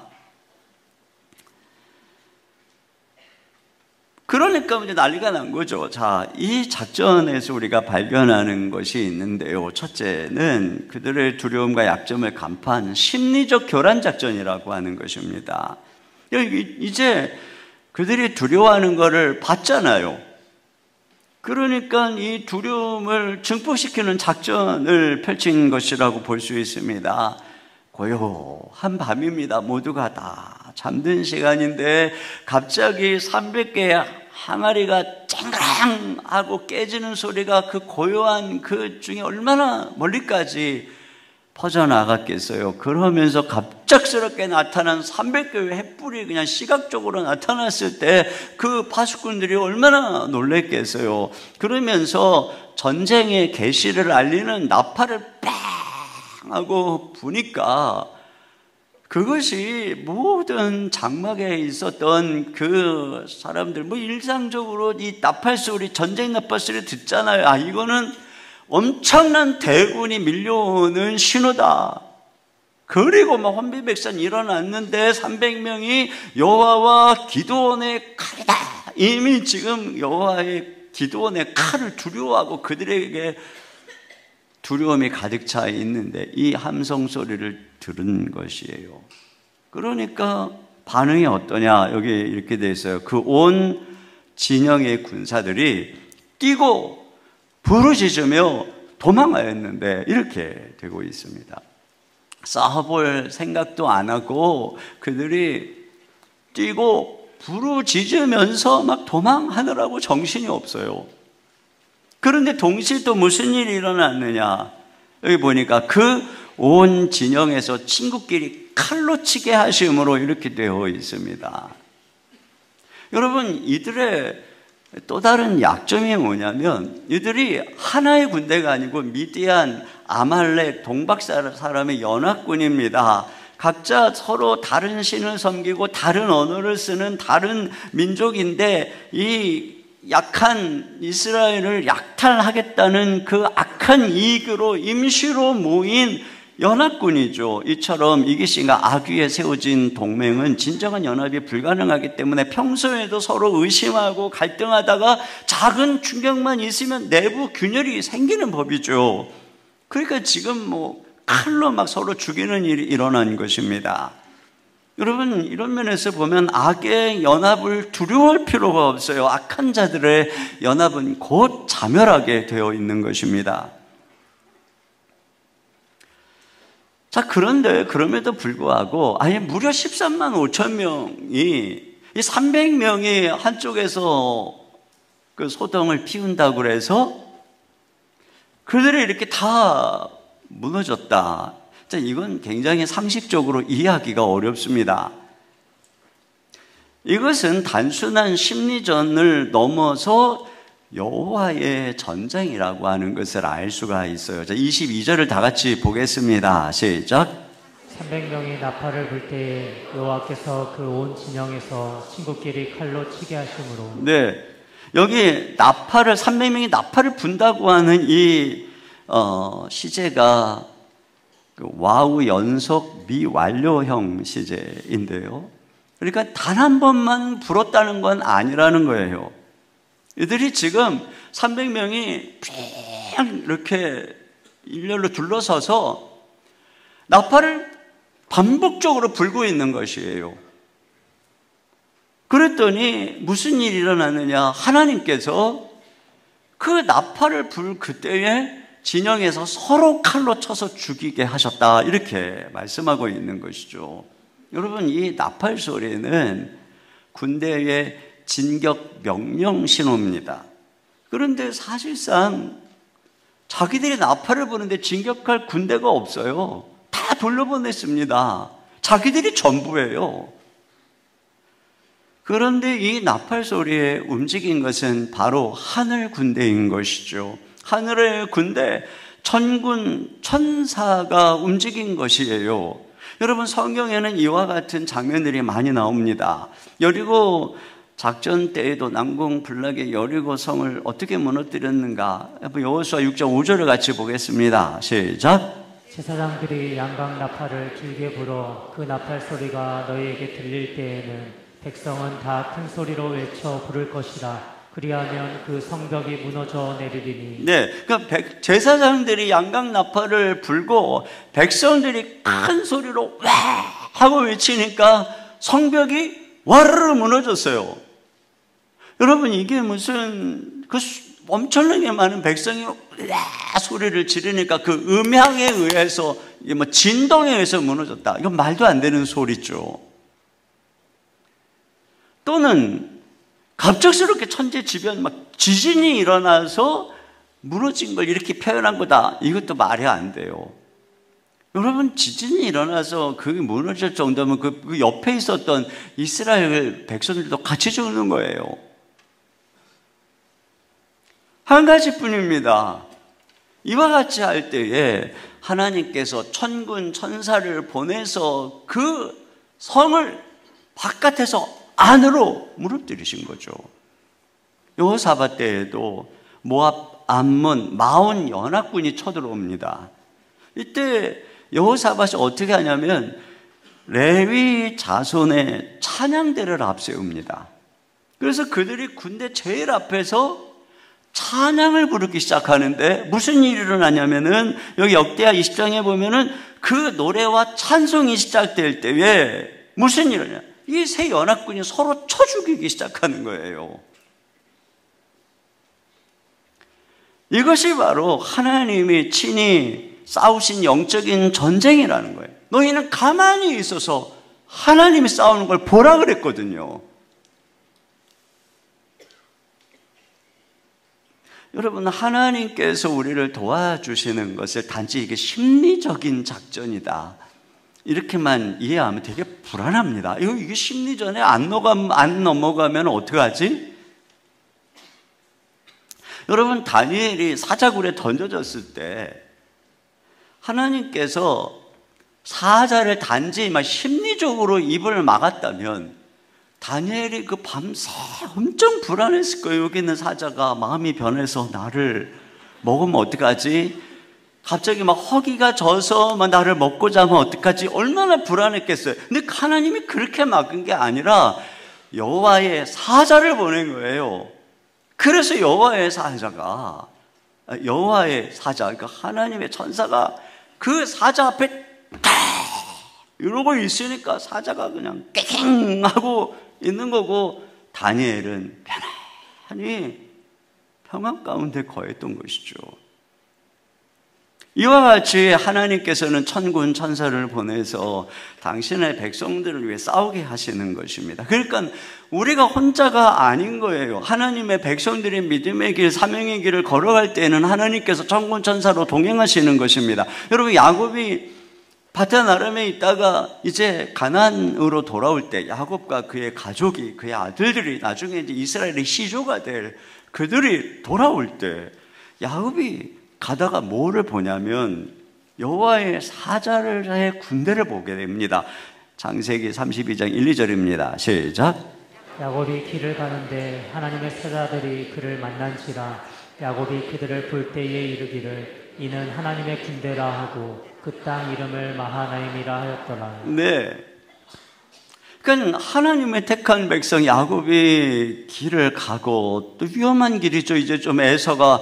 그러니까 이제 난리가 난 거죠. 자, 이 작전에서 우리가 발견하는 것이 있는데요. 첫째는 그들의 두려움과 약점을 간파한 심리적 교란 작전이라고 하는 것입니다. 이제 그들이 두려워하는 것을 봤잖아요. 그러니까 이 두려움을 증폭시키는 작전을 펼친 것이라고 볼 수 있습니다. 고요한 밤입니다. 모두가 다 잠든 시간인데 갑자기 300개의 항아리가 쨍그랑 하고 깨지는 소리가 그 고요한 그 중에 얼마나 멀리까지 퍼져나갔겠어요. 그러면서 갑작스럽게 나타난 300개의 횃불이 그냥 시각적으로 나타났을 때 그 파수꾼들이 얼마나 놀랬겠어요. 그러면서 전쟁의 개시를 알리는 나팔을 빵 하고 부니까 그것이 모든 장막에 있었던 그 사람들 일상적으로 이 나팔 소리, 전쟁 나팔 소리 듣잖아요. 아, 이거는 엄청난 대군이 밀려오는 신호다. 그리고 막 혼비백산 일어났는데 300명이 여호와와 기드온의 칼이다. 이미 지금 여호와의 기드온의 칼을 두려워하고 그들에게 두려움이 가득 차 있는데 이 함성 소리를 들은 것이에요. 그러니까 반응이 어떠냐? 여기 이렇게 돼 있어요. 그 온 진영의 군사들이 뛰고 부르짖으며 도망하였는데 이렇게 되고 있습니다. 싸워볼 생각도 안 하고 그들이 뛰고 부르짖으면서 막 도망하느라고 정신이 없어요. 그런데 동시에 또 무슨 일이 일어났느냐? 여기 보니까 그 온 진영에서 친구끼리 칼로 치게 하심으로 이렇게 되어 있습니다. 여러분, 이들의 또 다른 약점이 뭐냐면 이들이 하나의 군대가 아니고 미디안, 아말렉, 동박 사람의 연합군입니다. 각자 서로 다른 신을 섬기고 다른 언어를 쓰는 다른 민족인데 이 약한 이스라엘을 약탈하겠다는 그 악한 이익으로 임시로 모인 연합군이죠. 이처럼 이기신과 악위에 세워진 동맹은 진정한 연합이 불가능하기 때문에 평소에도 서로 의심하고 갈등하다가 작은 충격만 있으면 내부 균열이 생기는 법이죠. 그러니까 지금 칼로 막 서로 죽이는 일이 일어난 것입니다. 여러분, 이런 면에서 보면 악의 연합을 두려워할 필요가 없어요. 악한 자들의 연합은 곧 자멸하게 되어 있는 것입니다. 자, 그런데 그럼에도 불구하고 아예 무려 13만 5천 명이, 이 300명이 한쪽에서 그 소동을 피운다고 그래서 그들이 이렇게 다 무너졌다. 자, 이건 굉장히 상식적으로 이해하기가 어렵습니다. 이것은 단순한 심리전을 넘어서 여호와의 전쟁이라고 하는 것을 알 수가 있어요. 자, 22절을 다 같이 보겠습니다. 시작. 300명이 나팔을 불 때에 여호와께서 그 온 진영에서 친구끼리 칼로 치게 하심으로. 네, 여기 나팔을 300명이 나팔을 분다고 하는 이 시제가 와우 연속 미완료형 시제인데요. 그러니까 단 한 번만 불었다는 건 아니라는 거예요. 이들이 지금 300명이 이렇게 일렬로 둘러서서 나팔을 반복적으로 불고 있는 것이에요. 그랬더니 무슨 일이 일어나느냐? 하나님께서 그 나팔을 불 그때에 진영에서 서로 칼로 쳐서 죽이게 하셨다, 이렇게 말씀하고 있는 것이죠. 여러분, 이 나팔 소리는 군대의 진격 명령 신호입니다. 그런데 사실상 자기들이 나팔을 부는데 진격할 군대가 없어요. 다 돌려보냈습니다. 자기들이 전부예요. 그런데 이 나팔 소리에 움직인 것은 바로 하늘 군대인 것이죠. 하늘의 군대, 천군 천사가 움직인 것이에요. 여러분, 성경에는 이와 같은 장면들이 많이 나옵니다. 여리고 작전 때에도 난공불락의 여리고 성을 어떻게 무너뜨렸는가? 여호수아 6장 5절을 같이 보겠습니다. 시작. 제사장들이 양각 나팔을 길게 불어 그 나팔 소리가 너희에게 들릴 때에는 백성은 다 큰 소리로 외쳐 부를 것이라. 그리하면 그 성벽이 무너져 내리리니. 네, 그러니까 제사장들이 양각 나팔을 불고 백성들이 큰 소리로 와 하고 외치니까 성벽이 와르르 무너졌어요. 여러분, 이게 무슨 엄청나게 많은 백성이 와 소리를 지르니까 그 음향에 의해서, 진동에 의해서 무너졌다. 이건 말도 안 되는 소리죠. 또는 갑작스럽게 천재지변 막 지진이 일어나서 무너진 걸 이렇게 표현한 거다. 이것도 말이 안 돼요. 여러분, 지진이 일어나서 그게 무너질 정도면 그 옆에 있었던 이스라엘 백성들도 같이 죽는 거예요. 한 가지뿐입니다. 이와 같이 할 때에 하나님께서 천군 천사를 보내서 그 성을 바깥에서 안으로 무너뜨리신 거죠. 여호사밧 때에도 모압, 암몬, 마온 연합군이 쳐들어옵니다. 이때 여호사밧이 어떻게 하냐면 레위 자손의 찬양대를 앞세웁니다. 그래서 그들이 군대 제일 앞에서 찬양을 부르기 시작하는데 무슨 일이 일어나냐면은 여기 역대하 20장에 보면은 그 노래와 찬송이 시작될 때에 무슨 일이 일어나냐? 이 세 연합군이 서로 쳐 죽이기 시작하는 거예요. 이것이 바로 하나님이 친히 싸우신 영적인 전쟁이라는 거예요. 너희는 가만히 있어서 하나님이 싸우는 걸 보라 그랬거든요. 여러분, 하나님께서 우리를 도와주시는 것을 단지 이게 심리적인 작전이다, 이렇게만 이해하면 되게 불안합니다. 이게 심리전에 안 넘어가면 어떡하지? 여러분, 다니엘이 사자굴에 던져졌을 때 하나님께서 사자를 단지 심리적으로 입을 막았다면 다니엘이 그 밤새 엄청 불안했을 거예요. 여기 있는 사자가 마음이 변해서 나를 먹으면 어떡하지? 갑자기 막 허기가 져서 막 나를 먹고자 하면 어떡하지? 얼마나 불안했겠어요. 근데 하나님이 그렇게 막은 게 아니라 여호와의 사자를 보낸 거예요. 그래서 여호와의 사자, 그러니까 하나님의 천사가 그 사자 앞에 딱 이러고 있으니까 사자가 그냥 깨갱 하고 있는 거고, 다니엘은 편안히 평안 가운데 거했던 것이죠. 이와 같이 하나님께서는 천군 천사를 보내서 당신의 백성들을 위해 싸우게 하시는 것입니다. 그러니까 우리가 혼자가 아닌 거예요. 하나님의 백성들이 믿음의 길, 사명의 길을 걸어갈 때에는 하나님께서 천군 천사로 동행하시는 것입니다. 여러분, 야곱이 파단 아람에 있다가 이제 가나안으로 돌아올 때 야곱과 그의 가족이, 그의 아들들이 나중에 이제 이스라엘의 시조가 될 그들이 돌아올 때 야곱이 가다가 뭐를 보냐면 여호와의 사자의 군대를 보게 됩니다. 창세기 32장 1, 2절입니다. 시작. 야곱이 길을 가는데 하나님의 사자들이 그를 만난지라. 야곱이 그들을 볼 때에 이르기를 이는 하나님의 군대라 하고 그 땅 이름을 마하나임이라 하였더라. 네. 그러니까 하나님의 택한 백성 야곱이 길을 가고, 또 위험한 길이죠. 이제 좀 에서가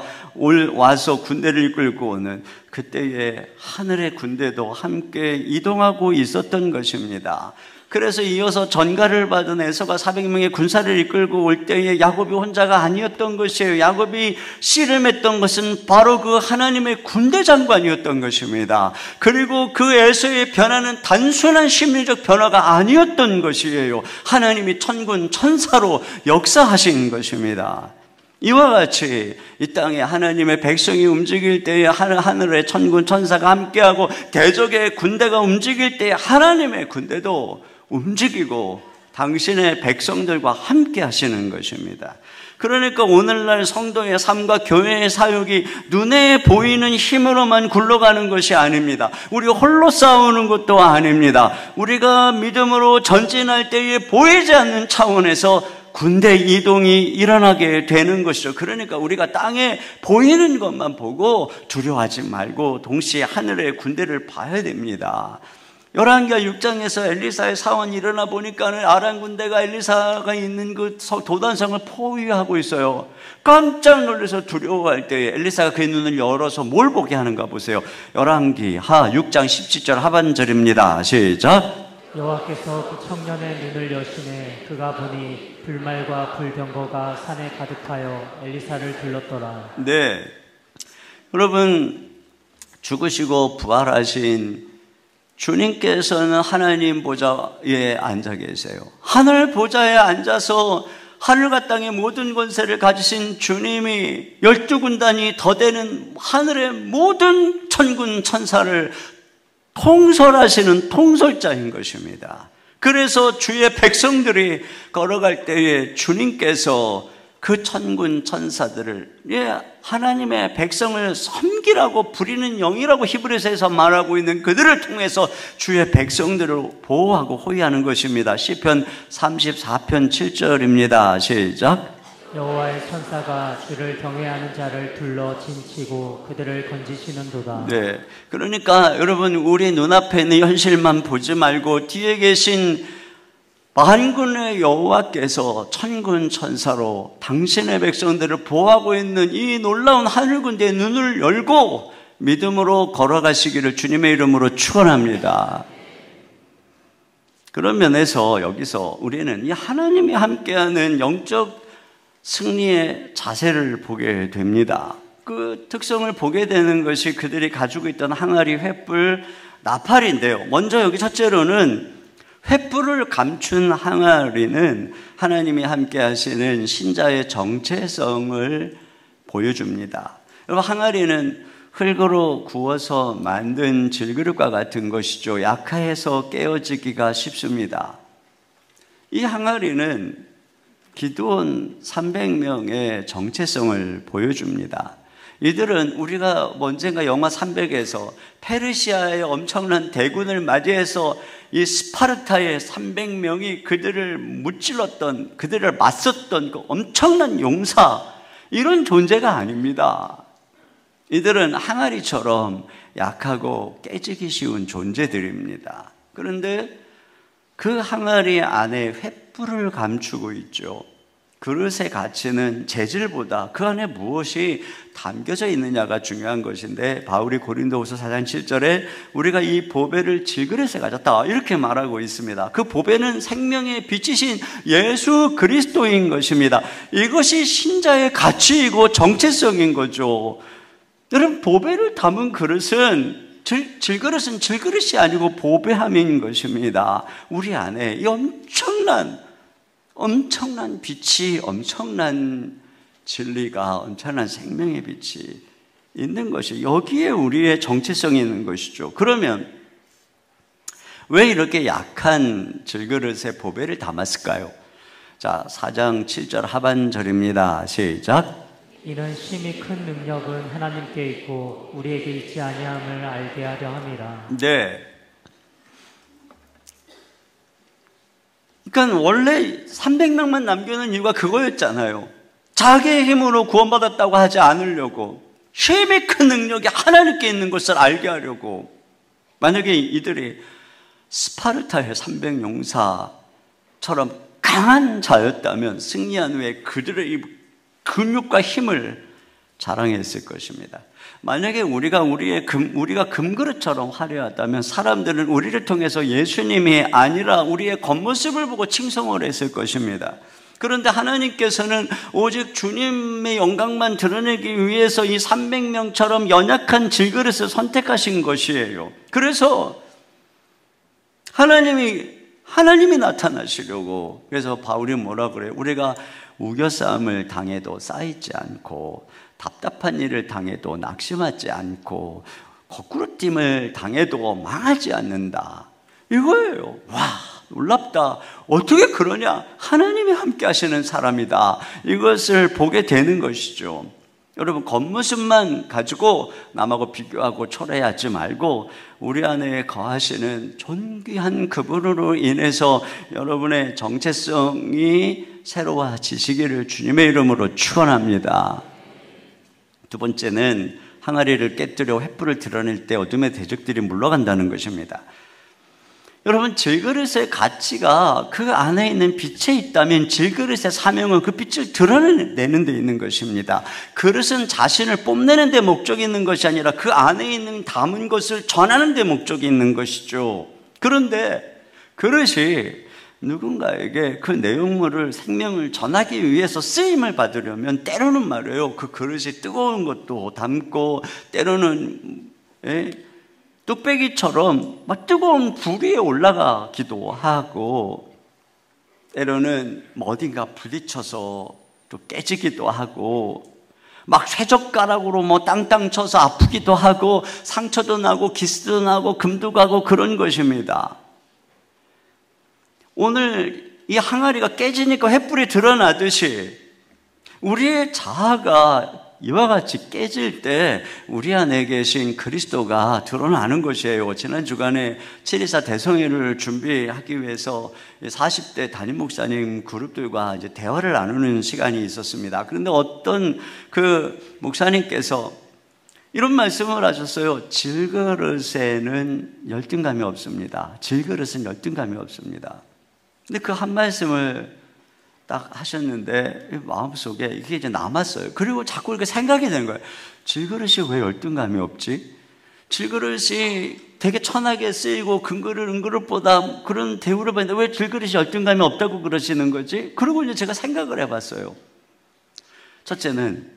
와서 군대를 이끌고 오는 그때에 하늘의 군대도 함께 이동하고 있었던 것입니다. 그래서 이어서 전가를 받은 에서가 400명의 군사를 이끌고 올 때에 야곱이 혼자가 아니었던 것이에요. 야곱이 씨름했던 것은 바로 그 하나님의 군대 장관이었던 것입니다. 그리고 그 에서의 변화는 단순한 심리적 변화가 아니었던 것이에요. 하나님이 천군 천사로 역사하신 것입니다. 이와 같이 이 땅에 하나님의 백성이 움직일 때에 하늘의 천군 천사가 함께하고 대적의 군대가 움직일 때에 하나님의 군대도 움직이고 당신의 백성들과 함께 하시는 것입니다. 그러니까 오늘날 성도의 삶과 교회의 사역이 눈에 보이는 힘으로만 굴러가는 것이 아닙니다. 우리 홀로 싸우는 것도 아닙니다. 우리가 믿음으로 전진할 때에 보이지 않는 차원에서 군대 이동이 일어나게 되는 것이죠. 그러니까 우리가 땅에 보이는 것만 보고 두려워하지 말고 동시에 하늘의 군대를 봐야 됩니다. 열왕기하 6장에서 엘리사의 사원이 일어나 보니까는 아람 군대가 엘리사가 있는 그 도단성을 포위하고 있어요. 깜짝 놀라서 두려워할 때 엘리사가 그의 눈을 열어서 뭘 보게 하는가 보세요. 열왕기하 6장 17절 하반절입니다. 시작. 여호와께서 그 청년의 눈을 여시네. 그가 보니 불말과 불병거가 산에 가득하여 엘리사를 둘렀더라. 네, 여러분, 죽으시고 부활하신 주님께서는 하나님 보좌에 앉아 계세요. 하늘 보좌에 앉아서 하늘과 땅의 모든 권세를 가지신 주님이 12군단이 더 되는 하늘의 모든 천군 천사를 통솔하시는 통솔자인 것입니다. 그래서 주의 백성들이 걸어갈 때에 주님께서 그 천군 천사들을 하나님의 백성을 섬기라고 부리는 영이라고 히브리서에서 말하고 있는 그들을 통해서 주의 백성들을 보호하고 호위하는 것입니다. 시편 34편 7절입니다. 시작. 여호와의 천사가 주를 경외하는 자를 둘러 진치고 그들을 건지시는도다. 네, 그러니까 여러분, 우리 눈앞에 있는 현실만 보지 말고 뒤에 계신 만군의 여호와께서 천군 천사로 당신의 백성들을 보호하고 있는 이 놀라운 하늘 군대의 눈을 열고 믿음으로 걸어가시기를 주님의 이름으로 축원합니다. 그런 면에서 여기서 우리는 이 하나님이 함께하는 영적 승리의 자세를 보게 됩니다. 그 특성을 보게 되는 것이 그들이 가지고 있던 항아리, 횃불, 나팔인데요. 먼저 여기 첫째로는 횃불을 감춘 항아리는 하나님이 함께 하시는 신자의 정체성을 보여줍니다. 여러분, 항아리는 흙으로 구워서 만든 질그릇과 같은 것이죠. 약해서 깨어지기가 쉽습니다. 이 항아리는 기드온 300명의 정체성을 보여줍니다. 이들은 우리가 언젠가 영화 300에서 페르시아의 엄청난 대군을 맞이해서 이 스파르타의 300명이 그들을 무찔렀던, 그들을 맞섰던 그 엄청난 용사, 이런 존재가 아닙니다. 이들은 항아리처럼 약하고 깨지기 쉬운 존재들입니다. 그런데 그 항아리 안에 횃불을 감추고 있죠. 그릇의 가치는 재질보다 그 안에 무엇이 담겨져 있느냐가 중요한 것인데, 바울이 고린도후서 4장 7절에 우리가 이 보배를 질그릇에 가졌다 이렇게 말하고 있습니다. 그 보배는 생명의 빛이신 예수 그리스도인 것입니다. 이것이 신자의 가치이고 정체성인 거죠. 여러분, 보배를 담은 그릇은 질그릇은 질그릇이 아니고 보배함인 것입니다. 우리 안에 이 엄청난 빛이, 엄청난 진리가, 엄청난 생명의 빛이 있는 것이, 여기에 우리의 정체성이 있는 것이죠. 그러면 왜 이렇게 약한 질그릇에 보배를 담았을까요? 자, 4장 7절 하반절입니다. 시작. 이는 심히 큰 능력은 하나님께 있고 우리에게 있지 아니함을 알게 하려 함이라. 네. 그러니까 원래 300명만 남겨놓은 이유가 그거였잖아요. 자기의 힘으로 구원받았다고 하지 않으려고, 힘이 큰 능력이 하나님께 있는 것을 알게 하려고. 만약에 이들이 스파르타의 300용사처럼 강한 자였다면 승리한 후에 그들의 이 근육과 힘을 자랑했을 것입니다. 만약에 우리가 금그릇처럼 화려하다면 사람들은 우리를 통해서 예수님이 아니라 우리의 겉모습을 보고 칭송을 했을 것입니다. 그런데 하나님께서는 오직 주님의 영광만 드러내기 위해서 이 300명처럼 연약한 질그릇을 선택하신 것이에요. 그래서 하나님이 나타나시려고. 그래서 바울이 뭐라 그래요? 우리가 우겨싸움을 당해도 쌓이지 않고, 답답한 일을 당해도 낙심하지 않고, 거꾸로짐을 당해도 망하지 않는다, 이거예요. 와, 놀랍다. 어떻게 그러냐? 하나님이 함께 하시는 사람이다. 이것을 보게 되는 것이죠. 여러분, 겉모습만 가지고 남하고 비교하고 초래하지 말고 우리 안에 거하시는 존귀한 그분으로 인해서 여러분의 정체성이 새로워지시기를 주님의 이름으로 축원합니다. 두 번째는 항아리를 깨뜨려 횃불을 드러낼 때 어둠의 대적들이 물러간다는 것입니다. 여러분, 질그릇의 가치가 그 안에 있는 빛에 있다면 질그릇의 사명은 그 빛을 드러내는 데 있는 것입니다. 그릇은 자신을 뽐내는 데 목적이 있는 것이 아니라 그 안에 있는 담은 것을 전하는 데 목적이 있는 것이죠. 그런데 그릇이 누군가에게 그 내용물을, 생명을 전하기 위해서 쓰임을 받으려면 때로는 말이에요, 그 그릇이 뜨거운 것도 담고, 때로는 뚝배기처럼 막 뜨거운 불 위에 올라가기도 하고, 때로는 어딘가 부딪혀서 또 깨지기도 하고, 막 쇠젓가락으로 뭐 땅땅 쳐서 아프기도 하고, 상처도 나고 기스도 나고 금도 가고 그런 것입니다. 오늘 이 항아리가 깨지니까 횃불이 드러나듯이 우리의 자아가 이와 같이 깨질 때 우리 안에 계신 그리스도가 드러나는 것이에요. 지난 주간에 7.24 대성회를 준비하기 위해서 40대 담임 목사님 그룹들과 이제 대화를 나누는 시간이 있었습니다. 그런데 어떤 그 목사님께서 이런 말씀을 하셨어요. 질그릇에는 열등감이 없습니다. 질그릇은 열등감이 없습니다. 근데 그 한 말씀을 딱 하셨는데 마음속에 이게 이제 남았어요. 그리고 자꾸 이렇게 생각이 되는 거예요. 질그릇이 왜 열등감이 없지? 질그릇이 되게 천하게 쓰이고 은그릇보다 그런 대우를 받는데 왜 질그릇이 열등감이 없다고 그러시는 거지? 그리고 이제 제가 생각을 해봤어요. 첫째는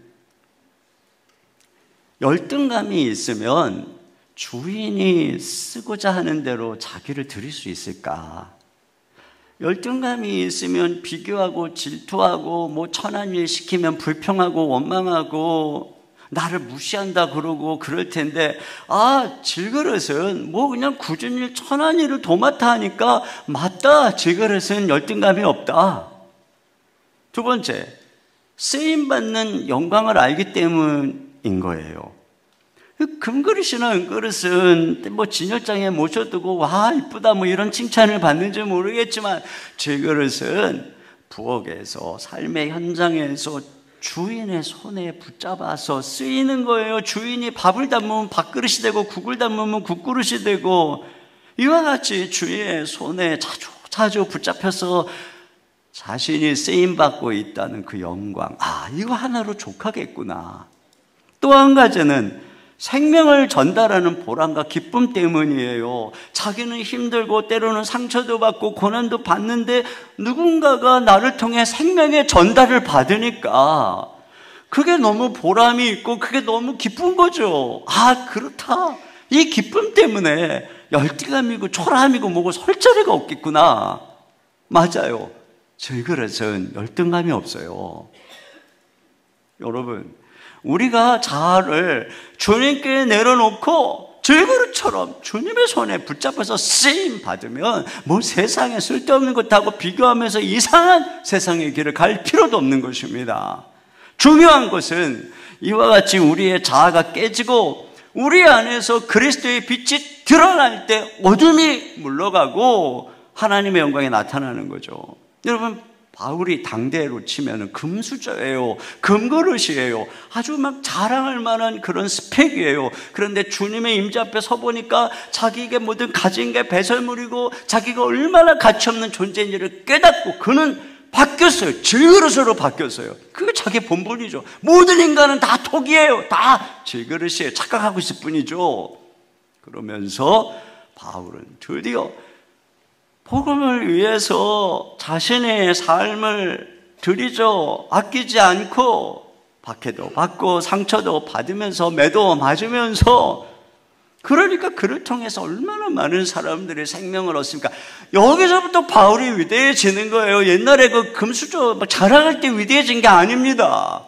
열등감이 있으면 주인이 쓰고자 하는 대로 자기를 드릴 수 있을까? 열등감이 있으면 비교하고 질투하고 뭐 천한 일 시키면 불평하고 원망하고 나를 무시한다 그러고 그럴 텐데, 질그릇은 뭐 그냥 굳은 일 천한 일을 도맡아 하니까 맞다, 질그릇은 열등감이 없다. 두 번째, 쓰임받는 영광을 알기 때문인 거예요. 금그릇이나 은그릇은 뭐 진열장에 모셔두고 와 이쁘다 뭐 이런 칭찬을 받는지 모르겠지만, 질그릇은 부엌에서 삶의 현장에서 주인의 손에 붙잡아서 쓰이는 거예요. 주인이 밥을 담으면 밥그릇이 되고 국을 담으면 국그릇이 되고, 이와 같이 주인의 손에 자주 붙잡혀서 자신이 쓰임받고 있다는 그 영광, 이거 하나로 족하겠구나. 또 한 가지는 생명을 전달하는 보람과 기쁨 때문이에요. 자기는 힘들고 때로는 상처도 받고 고난도 받는데 누군가가 나를 통해 생명의 전달을 받으니까 그게 너무 보람이 있고 그게 너무 기쁜 거죠. 그렇다. 이 기쁨 때문에 열등감이고 초라함이고 뭐고 설 자리가 없겠구나. 맞아요. 저희 그릇은 열등감이 없어요. 여러분, 우리가 자아를 주님께 내려놓고 저희 그릇처럼 주님의 손에 붙잡아서 쓰임 받으면 뭐 세상에 쓸데없는 것하고 비교하면서 이상한 세상의 길을 갈 필요도 없는 것입니다. 중요한 것은 이와 같이 우리의 자아가 깨지고 우리 안에서 그리스도의 빛이 드러날 때 어둠이 물러가고 하나님의 영광이 나타나는 거죠. 여러분, 바울이 당대로 치면 금수저예요. 금그릇이에요. 아주 막 자랑할 만한 그런 스펙이에요. 그런데 주님의 임재 앞에 서보니까 자기에게 모든 가진 게 배설물이고 자기가 얼마나 가치없는 존재인지를 깨닫고 그는 바뀌었어요. 질그릇으로 바뀌었어요. 그게 자기 본분이죠. 모든 인간은 다 톡이에요. 다 질그릇이에요. 착각하고 있을 뿐이죠. 그러면서 바울은 드디어 복음을 위해서 자신의 삶을 드리죠. 아끼지 않고 박해도 받고 상처도 받으면서 매도 맞으면서, 그러니까 그를 통해서 얼마나 많은 사람들이 생명을 얻습니까? 여기서부터 바울이 위대해지는 거예요. 옛날에 그 금수저 자랑할 때 위대해진 게 아닙니다.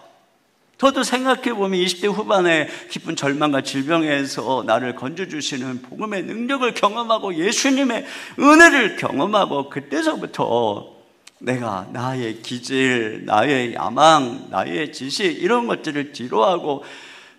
저도 생각해보면 20대 후반에 깊은 절망과 질병에서 나를 건져주시는 복음의 능력을 경험하고 예수님의 은혜를 경험하고, 그때서부터 내가 나의 기질, 나의 야망, 나의 지식 이런 것들을 뒤로하고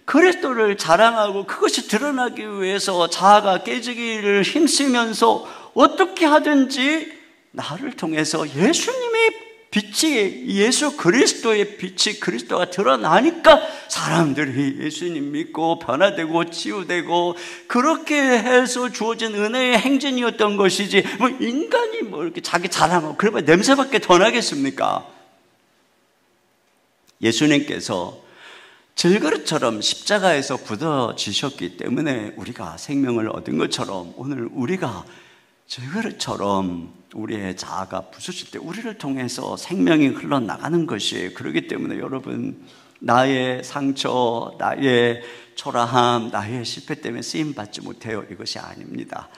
그리스도를 자랑하고 그것이 드러나기 위해서 자아가 깨지기를 힘쓰면서 어떻게 하든지 나를 통해서 예수님의 빛이, 예수 그리스도의 빛이, 그리스도가 드러나니까 사람들이 예수님 믿고 변화되고 치유되고, 그렇게 해서 주어진 은혜의 행진이었던 것이지, 뭐 인간이 뭐 이렇게 자기 자랑하고 그러면 냄새밖에 더 나겠습니까? 예수님께서 질그릇처럼 십자가에서 굳어지셨기 때문에 우리가 생명을 얻은 것처럼, 오늘 우리가 질그릇처럼 우리의 자아가 부서질 때 우리를 통해서 생명이 흘러나가는 것이에요. 그렇기 때문에 여러분, 나의 상처, 나의 초라함, 나의 실패 때문에 쓰임받지 못해요. 이것이 아닙니다.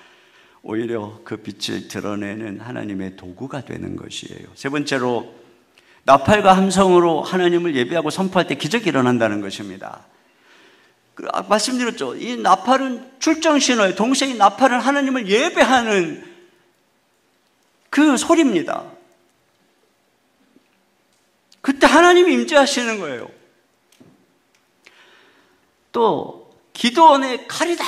오히려 그 빛을 드러내는 하나님의 도구가 되는 것이에요. 세 번째로, 나팔과 함성으로 하나님을 예배하고 선포할 때 기적이 일어난다는 것입니다. 말씀드렸죠. 이 나팔은 출정 신호예요. 동시에 이 나팔은 하나님을 예배하는 그 소리입니다. 그때 하나님이 임재하시는 거예요. 또 기드온의 칼이다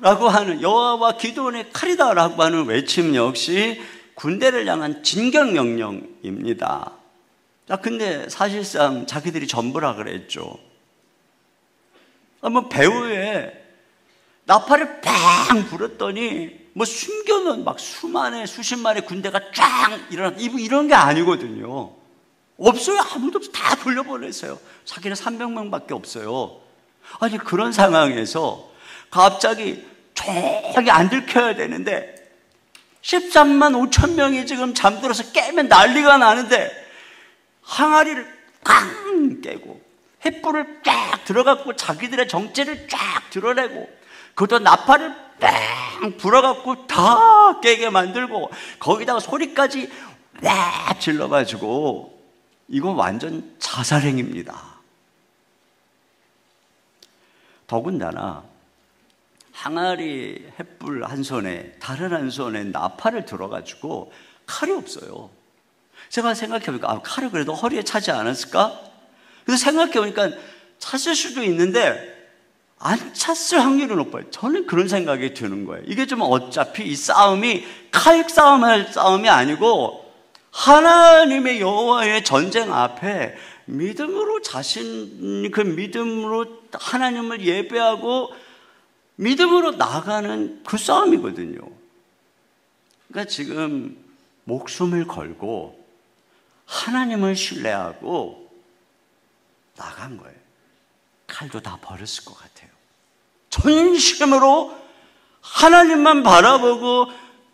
라고 하는, 여호와와 기드온의 칼이다 라고 하는 외침 역시 군대를 향한 진격명령입니다. 근데 사실상 자기들이 전부라 그랬죠. 뭐 배후에 나팔을 팡 불었더니 뭐 숨겨놓은 막 수십만의 군대가 쫙 일어나, 이런 게 아니거든요. 없어요. 아무도 없어요. 다 돌려보냈어요. 자기는 300명밖에 없어요. 아니, 그런 상황에서 갑자기 조용히 안 들켜야 되는데 13만 5천 명이 지금 잠들어서 깨면 난리가 나는데 항아리를 꽝 깨고 횃불을 쫙 들어갖고 자기들의 정체를 쫙 드러내고, 그것도 나팔을 빵 불어갖고 다 깨게 만들고 거기다가 소리까지 와 질러가지고, 이건 완전 자살행위입니다. 더군다나 항아리 횃불 한 손에 다른 한 손에 나팔을 들어가지고 칼이 없어요. 제가 생각해보니까 칼을 그래도 허리에 차지 않았을까? 그래서 생각해보니까 찼을 수도 있는데 안 찼을 확률이 높아요. 저는 그런 생각이 드는 거예요. 이게 좀 어차피 이 싸움이 칼 싸움할 싸움이 아니고 하나님의 여호와의 전쟁 앞에 믿음으로 그 믿음으로 하나님을 예배하고 믿음으로 나가는 그 싸움이거든요. 그러니까 지금 목숨을 걸고 하나님을 신뢰하고 나간 거예요. 칼도 다 버렸을 것 같아요. 전심으로 하나님만 바라보고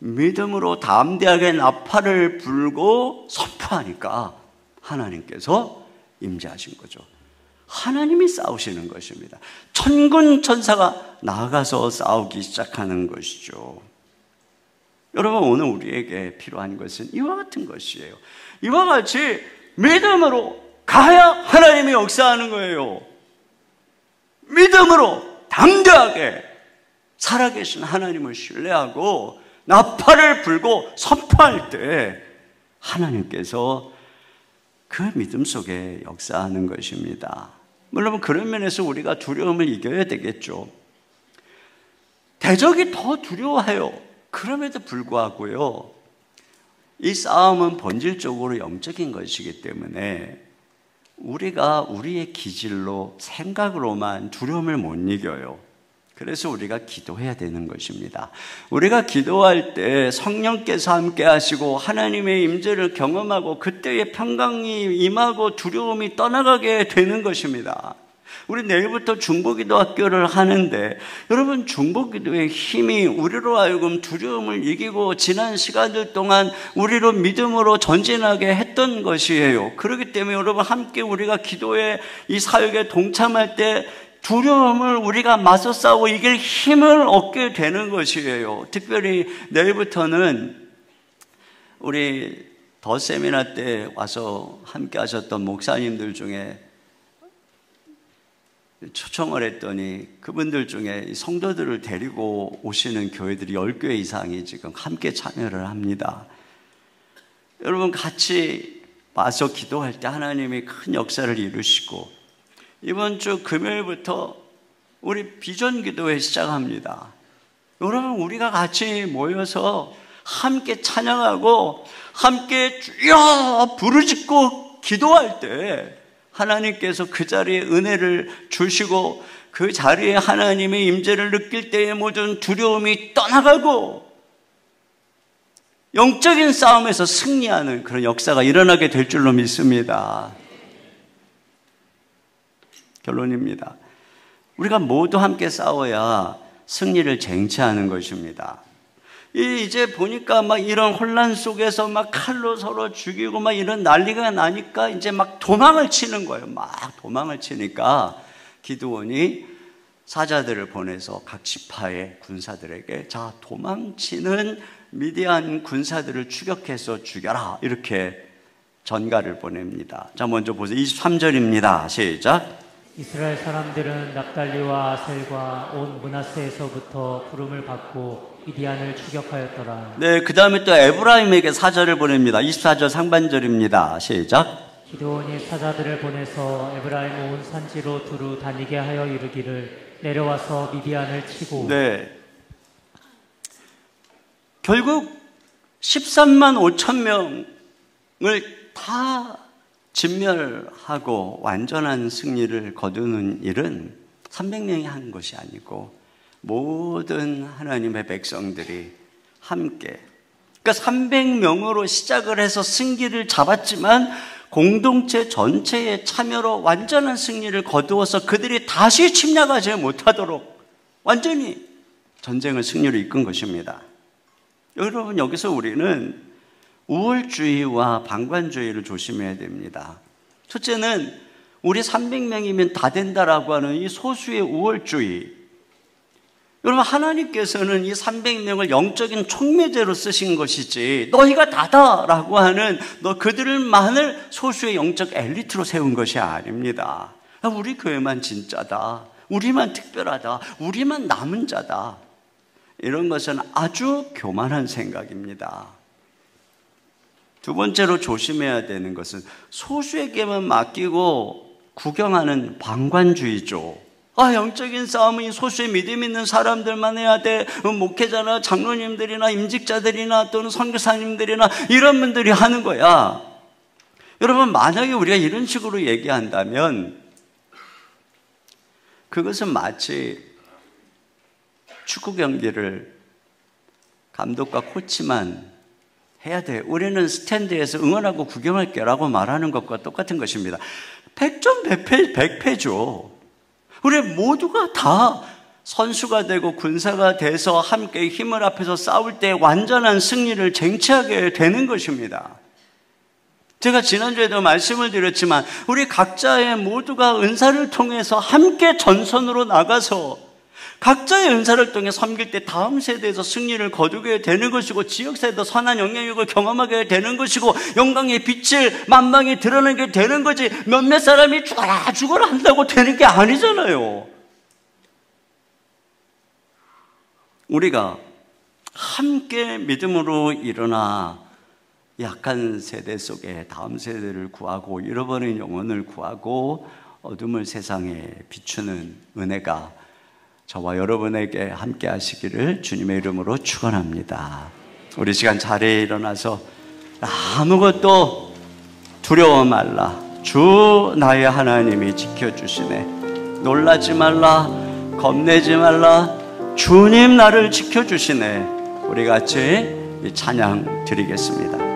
믿음으로 담대하게 나팔을 불고 선포하니까 하나님께서 임재하신 거죠. 하나님이 싸우시는 것입니다. 천군 천사가 나가서 싸우기 시작하는 것이죠. 여러분, 오늘 우리에게 필요한 것은 이와 같은 것이에요. 이와 같이 믿음으로 가야 하나님이 역사하는 거예요. 믿음으로 담대하게 살아계신 하나님을 신뢰하고 나팔을 불고 선포할 때 하나님께서 그 믿음 속에 역사하는 것입니다. 물론 그런 면에서 우리가 두려움을 이겨야 되겠죠. 대적이 더 두려워해요. 그럼에도 불구하고요, 이 싸움은 본질적으로 영적인 것이기 때문에 우리가 우리의 기질로 생각으로만 두려움을 못 이겨요. 그래서 우리가 기도해야 되는 것입니다. 우리가 기도할 때 성령께서 함께 하시고 하나님의 임재를 경험하고 그때의 평강이 임하고 두려움이 떠나가게 되는 것입니다. 우리 내일부터 중보기도 학교를 하는데 여러분, 중보기도의 힘이 우리로 하여금 두려움을 이기고 지난 시간들 동안 우리로 믿음으로 전진하게 했던 것이에요. 그렇기 때문에 여러분, 함께 우리가 기도에 이 사역에 동참할 때 두려움을 우리가 맞서 싸우고 이길 힘을 얻게 되는 것이에요. 특별히 내일부터는 우리 더 세미나 때 와서 함께 하셨던 목사님들 중에 초청을 했더니 그분들 중에 성도들을 데리고 오시는 교회들이 10교회 이상이 지금 함께 참여를 합니다. 여러분, 같이 와서 기도할 때 하나님이 큰 역사를 이루시고 이번 주 금요일부터 우리 비전 기도회 시작합니다. 여러분, 우리가 같이 모여서 함께 찬양하고 함께 주여 부르짖고 기도할 때 하나님께서 그 자리에 은혜를 주시고 그 자리에 하나님의 임재를 느낄 때의 모든 두려움이 떠나가고 영적인 싸움에서 승리하는 그런 역사가 일어나게 될 줄로 믿습니다. 결론입니다. 우리가 모두 함께 싸워야 승리를 쟁취하는 것입니다. 이제 보니까 막 이런 혼란 속에서 막 칼로 서로 죽이고 막 이런 난리가 나니까 이제 막 도망을 치는 거예요. 막 도망을 치니까 기드온이 사자들을 보내서 각 지파의 군사들에게 자, 도망치는 미디안 군사들을 추격해서 죽여라, 이렇게 전가를 보냅니다. 자, 먼저 보세요. 23절입니다. 시작. 이스라엘 사람들은 납달리와 아셀과 온 므낫세에서부터 부름을 받고 미디안을 추격하였더라. 네, 그 다음에 또 에브라임에게 사자를 보냅니다. 24절 상반절입니다. 시작. 기드온이 사자들을 보내서 에브라임 온 산지로 두루 다니게 하여 이르기를 내려와서 미디안을 치고. 네, 결국 13만 5천 명을 다 진멸하고 완전한 승리를 거두는 일은 300명이 한 것이 아니고 모든 하나님의 백성들이 함께, 그러니까 300명으로 시작을 해서 승기를 잡았지만 공동체 전체의 참여로 완전한 승리를 거두어서 그들이 다시 침략하지 못하도록 완전히 전쟁을 승리로 이끈 것입니다. 여러분, 여기서 우리는 우월주의와 방관주의를 조심해야 됩니다. 첫째는 우리 300명이면 다 된다라고 하는 이 소수의 우월주의. 여러분, 하나님께서는 이 300명을 영적인 촉매제로 쓰신 것이지 너희가 다다라고 하는 그들만을 소수의 영적 엘리트로 세운 것이 아닙니다. 우리 교회만 진짜다, 우리만 특별하다, 우리만 남은 자다, 이런 것은 아주 교만한 생각입니다. 두 번째로 조심해야 되는 것은 소수에게만 맡기고 구경하는 방관주의죠. 영적인 싸움은 소수의 믿음 있는 사람들만 해야 돼. 목회자나 장로님들이나 임직자들이나 또는 선교사님들이나 이런 분들이 하는 거야. 여러분, 만약에 우리가 이런 식으로 얘기한다면 그것은 마치 축구 경기를 감독과 코치만 해야 돼. 우리는 스탠드에서 응원하고 구경할게 라고 말하는 것과 똑같은 것입니다. 100점 100패죠. 우리 모두가 다 선수가 되고 군사가 돼서 함께 힘을 합해서 싸울 때 완전한 승리를 쟁취하게 되는 것입니다. 제가 지난주에도 말씀을 드렸지만 우리 각자의 모두가 은사를 통해서 함께 전선으로 나가서 각자의 은사를 통해 섬길 때 다음 세대에서 승리를 거두게 되는 것이고 지역사회도 선한 영향력을 경험하게 되는 것이고 영광의 빛을 만방에 드러내게 되는 거지, 몇몇 사람이 죽어라 한다고 되는 게 아니잖아요. 우리가 함께 믿음으로 일어나 약한 세대 속에 다음 세대를 구하고 잃어버린 영혼을 구하고 어둠을 세상에 비추는 은혜가 저와 여러분에게 함께 하시기를 주님의 이름으로 축원합니다. 우리 시간 자리에 일어나서 아무것도 두려워 말라. 주 나의 하나님이 지켜주시네. 놀라지 말라. 겁내지 말라. 주님 나를 지켜주시네. 우리 같이 이 찬양 드리겠습니다.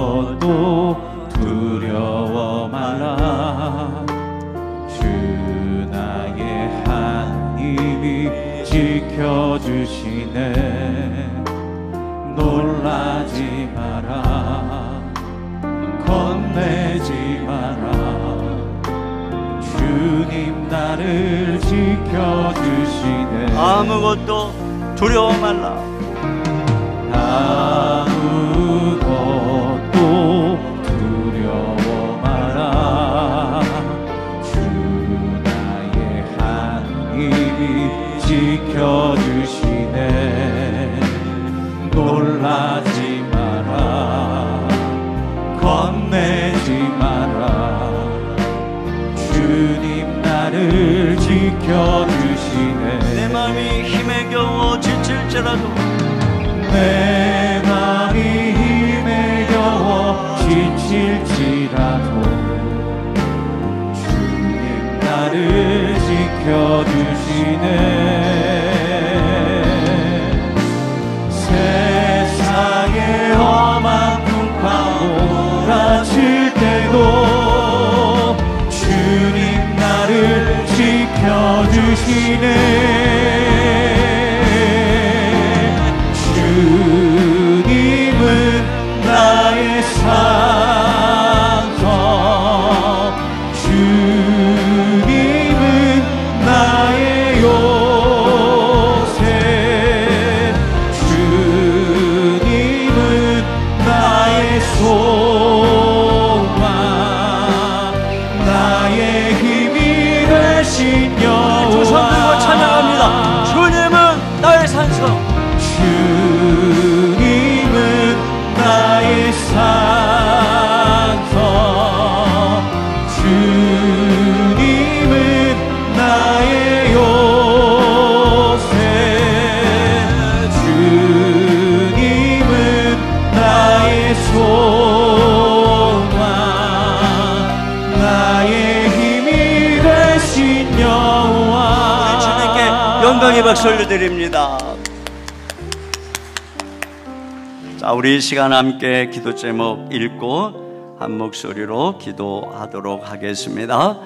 아무것도 두려워 말라. 주 나의 하나님이 지켜주시네. 놀라지 마라. 겁내지 마라. 주님 나를 지켜주시네. 아무것도 두려워 말라. 아무것도 두려워 마라. 주 나의 하나님이 지켜주시네. 놀라지 마라. 겁내지 마라. 주님 나를 지켜주시네. 내 마음이 힘에 겨워 지칠지라도 내 맘이 힘에 겨워 지칠지라도 주님 나를 지켜주시네. 세상에 험한 풍파 몰아칠 때도 주님 나를 지켜주시네. 주님은 나의 산성, 주님은 나의 요새, 주님은 나의 소망, 나의 힘이 되신 여호와. 두 손 들고 찬양합니다. 주님은 나의 산성, 주님은 나의 산성, 주님은 나의 요새, 주님은 나의 소망, 나의 힘이 되신 여호와. 주님께 영광의 박수를 드립니다. 자, 우리 이 시간 함께 기도 제목 읽고 한 목소리로 기도하도록 하겠습니다.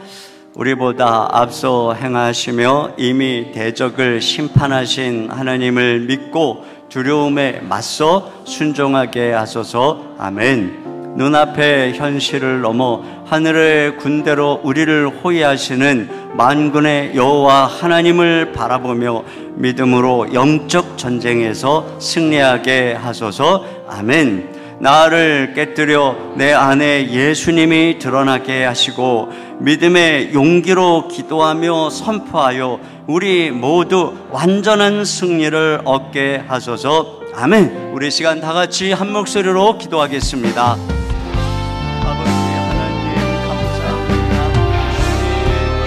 우리보다 앞서 행하시며 이미 대적을 심판하신 하나님을 믿고 두려움에 맞서 순종하게 하소서. 아멘. 눈앞의 현실을 넘어 하늘의 군대로 우리를 호위하시는 만군의 여호와 하나님을 바라보며 믿음으로 영적 전쟁에서 승리하게 하소서. 아멘. 나를 깨뜨려 내 안에 예수님이 드러나게 하시고 믿음의 용기로 기도하며 선포하여 우리 모두 완전한 승리를 얻게 하소서. 아멘. 우리 시간 다 같이 한 목소리로 기도하겠습니다. 아버지 하나님 감사합니다.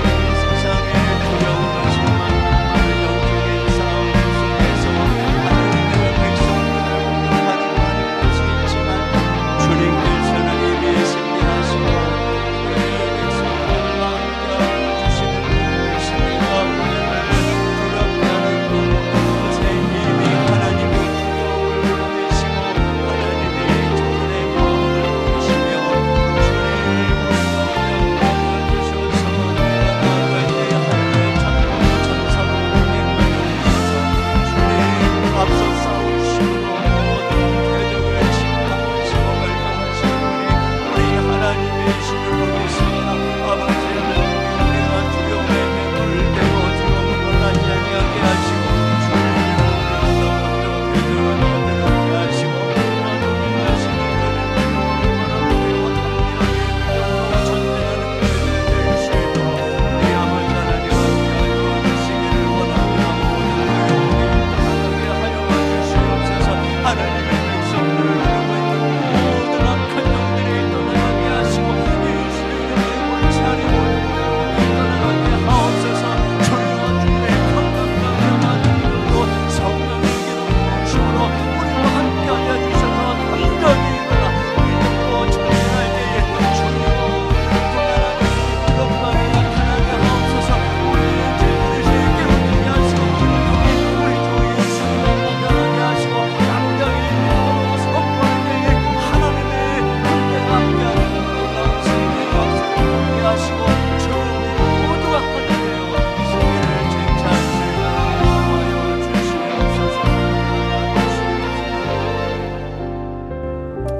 이 세상에 두려움을 심한 많은 영적인 싸움 속에서 하나님의 백성들을 공격하는 많은 것이 있지만 주님께서는 이미 승리하시고 우리 백성들과 함께하여 주시는 분이십니다. 우리를 두렵게 하는 것에 이미 하나님의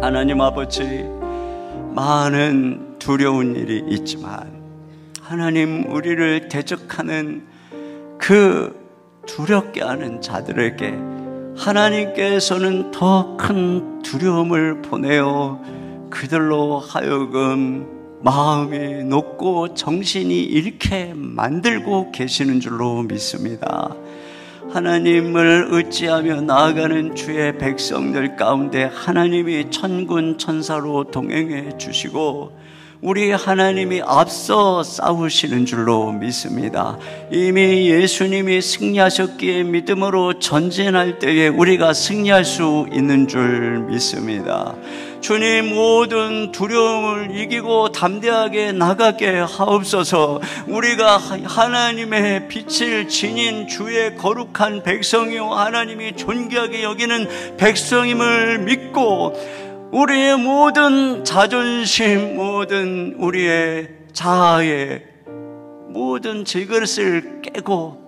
하나님 아버지, 많은 두려운 일이 있지만 하나님 우리를 대적하는 그 두렵게 하는 자들에게 하나님께서는 더 큰 두려움을 보내어 그들로 하여금 마음이 높고 정신이 잃게 만들고 계시는 줄로 믿습니다. 하나님을 의지하며 나아가는 주의 백성들 가운데 하나님이 천군 천사로 동행해 주시고 우리 하나님이 앞서 싸우시는 줄로 믿습니다. 이미 예수님이 승리하셨기에 믿음으로 전진할 때에 우리가 승리할 수 있는 줄 믿습니다. 주님, 모든 두려움을 이기고 담대하게 나가게 하옵소서. 우리가 하나님의 빛을 지닌 주의 거룩한 백성이요 하나님이 존귀하게 여기는 백성임을 믿고 우리의 모든 자존심, 모든 우리의 자아의 모든 질그릇을 깨고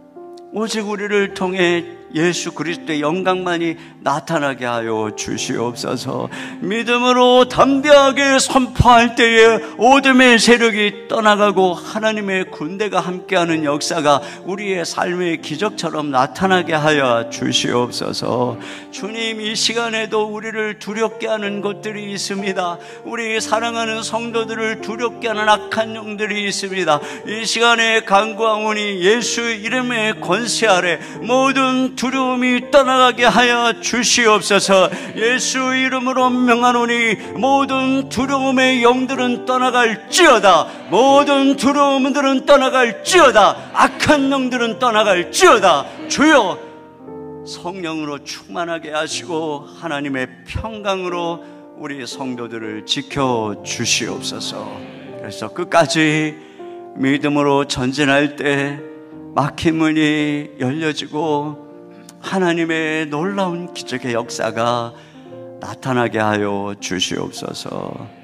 오직 우리를 통해 예수 그리스도의 영광만이 나타나게 하여 주시옵소서. 믿음으로 담대하게 선포할 때에 어둠의 세력이 떠나가고 하나님의 군대가 함께하는 역사가 우리의 삶의 기적처럼 나타나게 하여 주시옵소서. 주님, 이 시간에도 우리를 두렵게 하는 것들이 있습니다. 우리 사랑하는 성도들을 두렵게 하는 악한 영들이 있습니다. 이 시간에 간구하오니 예수 이름의 권세 아래 모든 두려움이 떠나가게 하여 주시옵소서. 예수 이름으로 명하노니 모든 두려움의 영들은 떠나갈지어다. 모든 두려움들은 떠나갈지어다. 악한 영들은 떠나갈지어다. 주여, 성령으로 충만하게 하시고 하나님의 평강으로 우리 성도들을 지켜 주시옵소서. 그래서 끝까지 믿음으로 전진할 때 막힌 문이 열려지고 하나님의 놀라운 기적의 역사가 나타나게 하여 주시옵소서.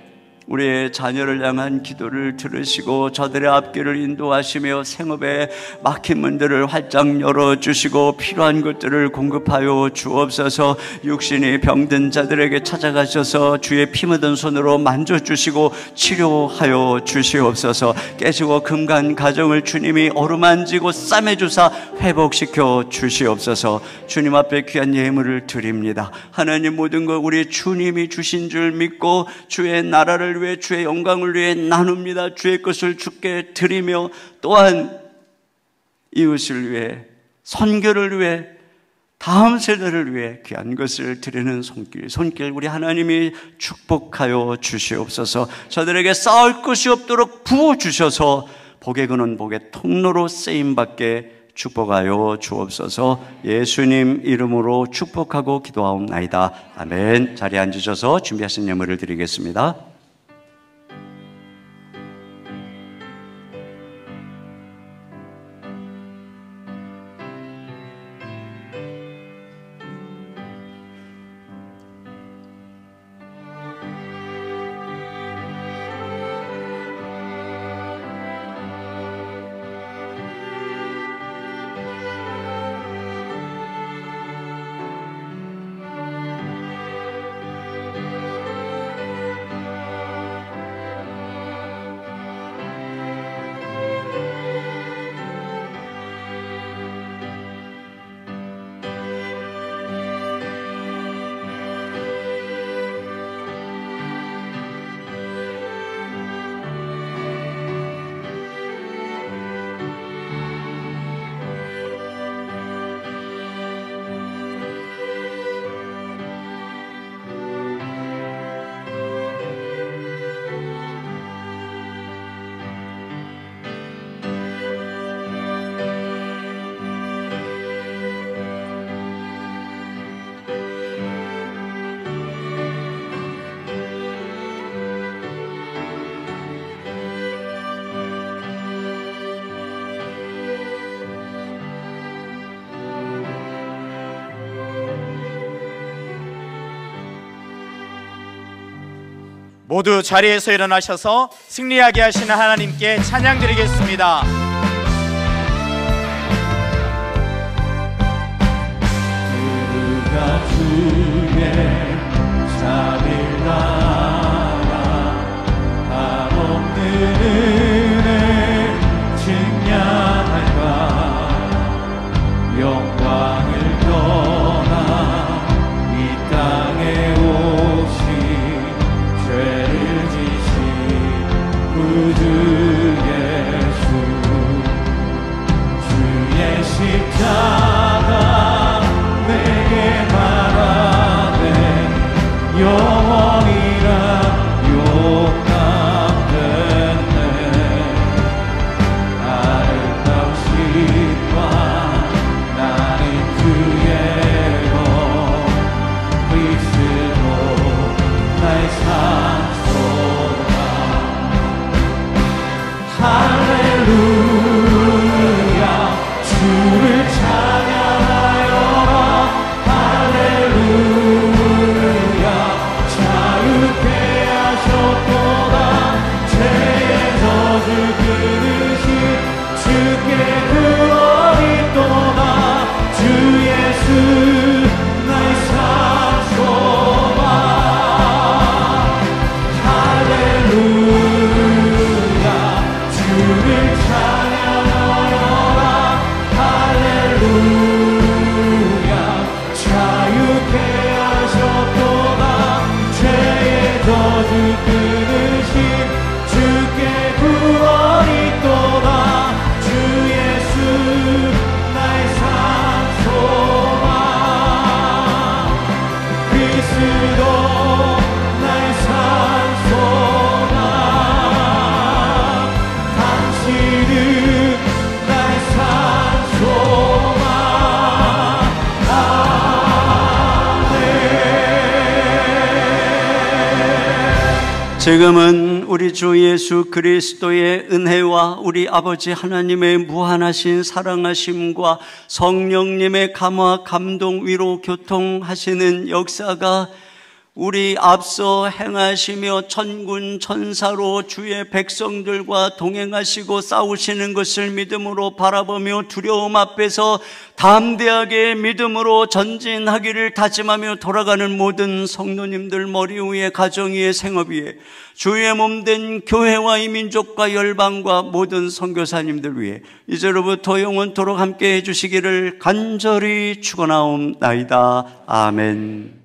우리의 자녀를 향한 기도를 들으시고 저들의 앞길을 인도하시며 생업에 막힌 문들을 활짝 열어주시고 필요한 것들을 공급하여 주옵소서. 육신이 병든 자들에게 찾아가셔서 주의 피 묻은 손으로 만져주시고 치료하여 주시옵소서. 깨지고 금간 가정을 주님이 어루만지고 싸매주사 회복시켜 주시옵소서. 주님 앞에 귀한 예물을 드립니다. 하나님, 모든 것 우리 주님이 주신 줄 믿고 주의 나라를 위해 주의 영광을 위해 나눕니다. 주의 것을 주께 드리며 또한 이웃을 위해 선교를 위해 다음 세대를 위해 귀한 것을 드리는 손길 우리 하나님이 축복하여 주시옵소서. 저들에게 쌓을 것이 없도록 부어주셔서 복에 거는 복의 통로로 쓰임받게 축복하여 주옵소서. 예수님 이름으로 축복하고 기도하옵나이다. 아멘. 자리에 앉으셔서 준비하신 예물을 드리겠습니다. 모두 자리에서 일어나셔서 승리하게 하시는 하나님께 찬양 드리겠습니다. 그가 주의 자비를 따라 한없는 은혜 증량할까 영광을 떠나 이 땅에 오신 죄를 지신 구주 예수 주의 십자가 내게 말하네 영원이라 용납됐네 아름다운 신과 나는 주의 것 그리스도 나의 산소다 할렐루야 주를 찬양하여라 할렐루야 자유케 하셨도다 죄의 저주 끊으신 주께 구원이 또다 주 예수 나의 산소다 할렐루야 주를 찬양하여라 할렐루야 자유케 하셨도다 죄의 저주 끊으신 주께 구원이 또다 주 예수 나의 산소다 그리스도 나의 산소다 당신은 나의 산소다 지금은 우리 주 예수 그리스도의 은혜와 우리 아버지 하나님의 무한하신 사랑하심과 성령님의 감화, 감동, 위로, 교통하시는 역사가 우리 앞서 행하시며 천군 천사로 주의 백성들과 동행하시고 싸우시는 것을 믿음으로 바라보며 두려움 앞에서 담대하게 믿음으로 전진하기를 다짐하며 돌아가는 모든 성도님들 머리 위에 가정 위에 생업 위에 주의 몸된 교회와 이 민족과 열방과 모든 선교사님들 위해 이제로부터 영원토록 함께 해주시기를 간절히 축원하옵나이다. 아멘.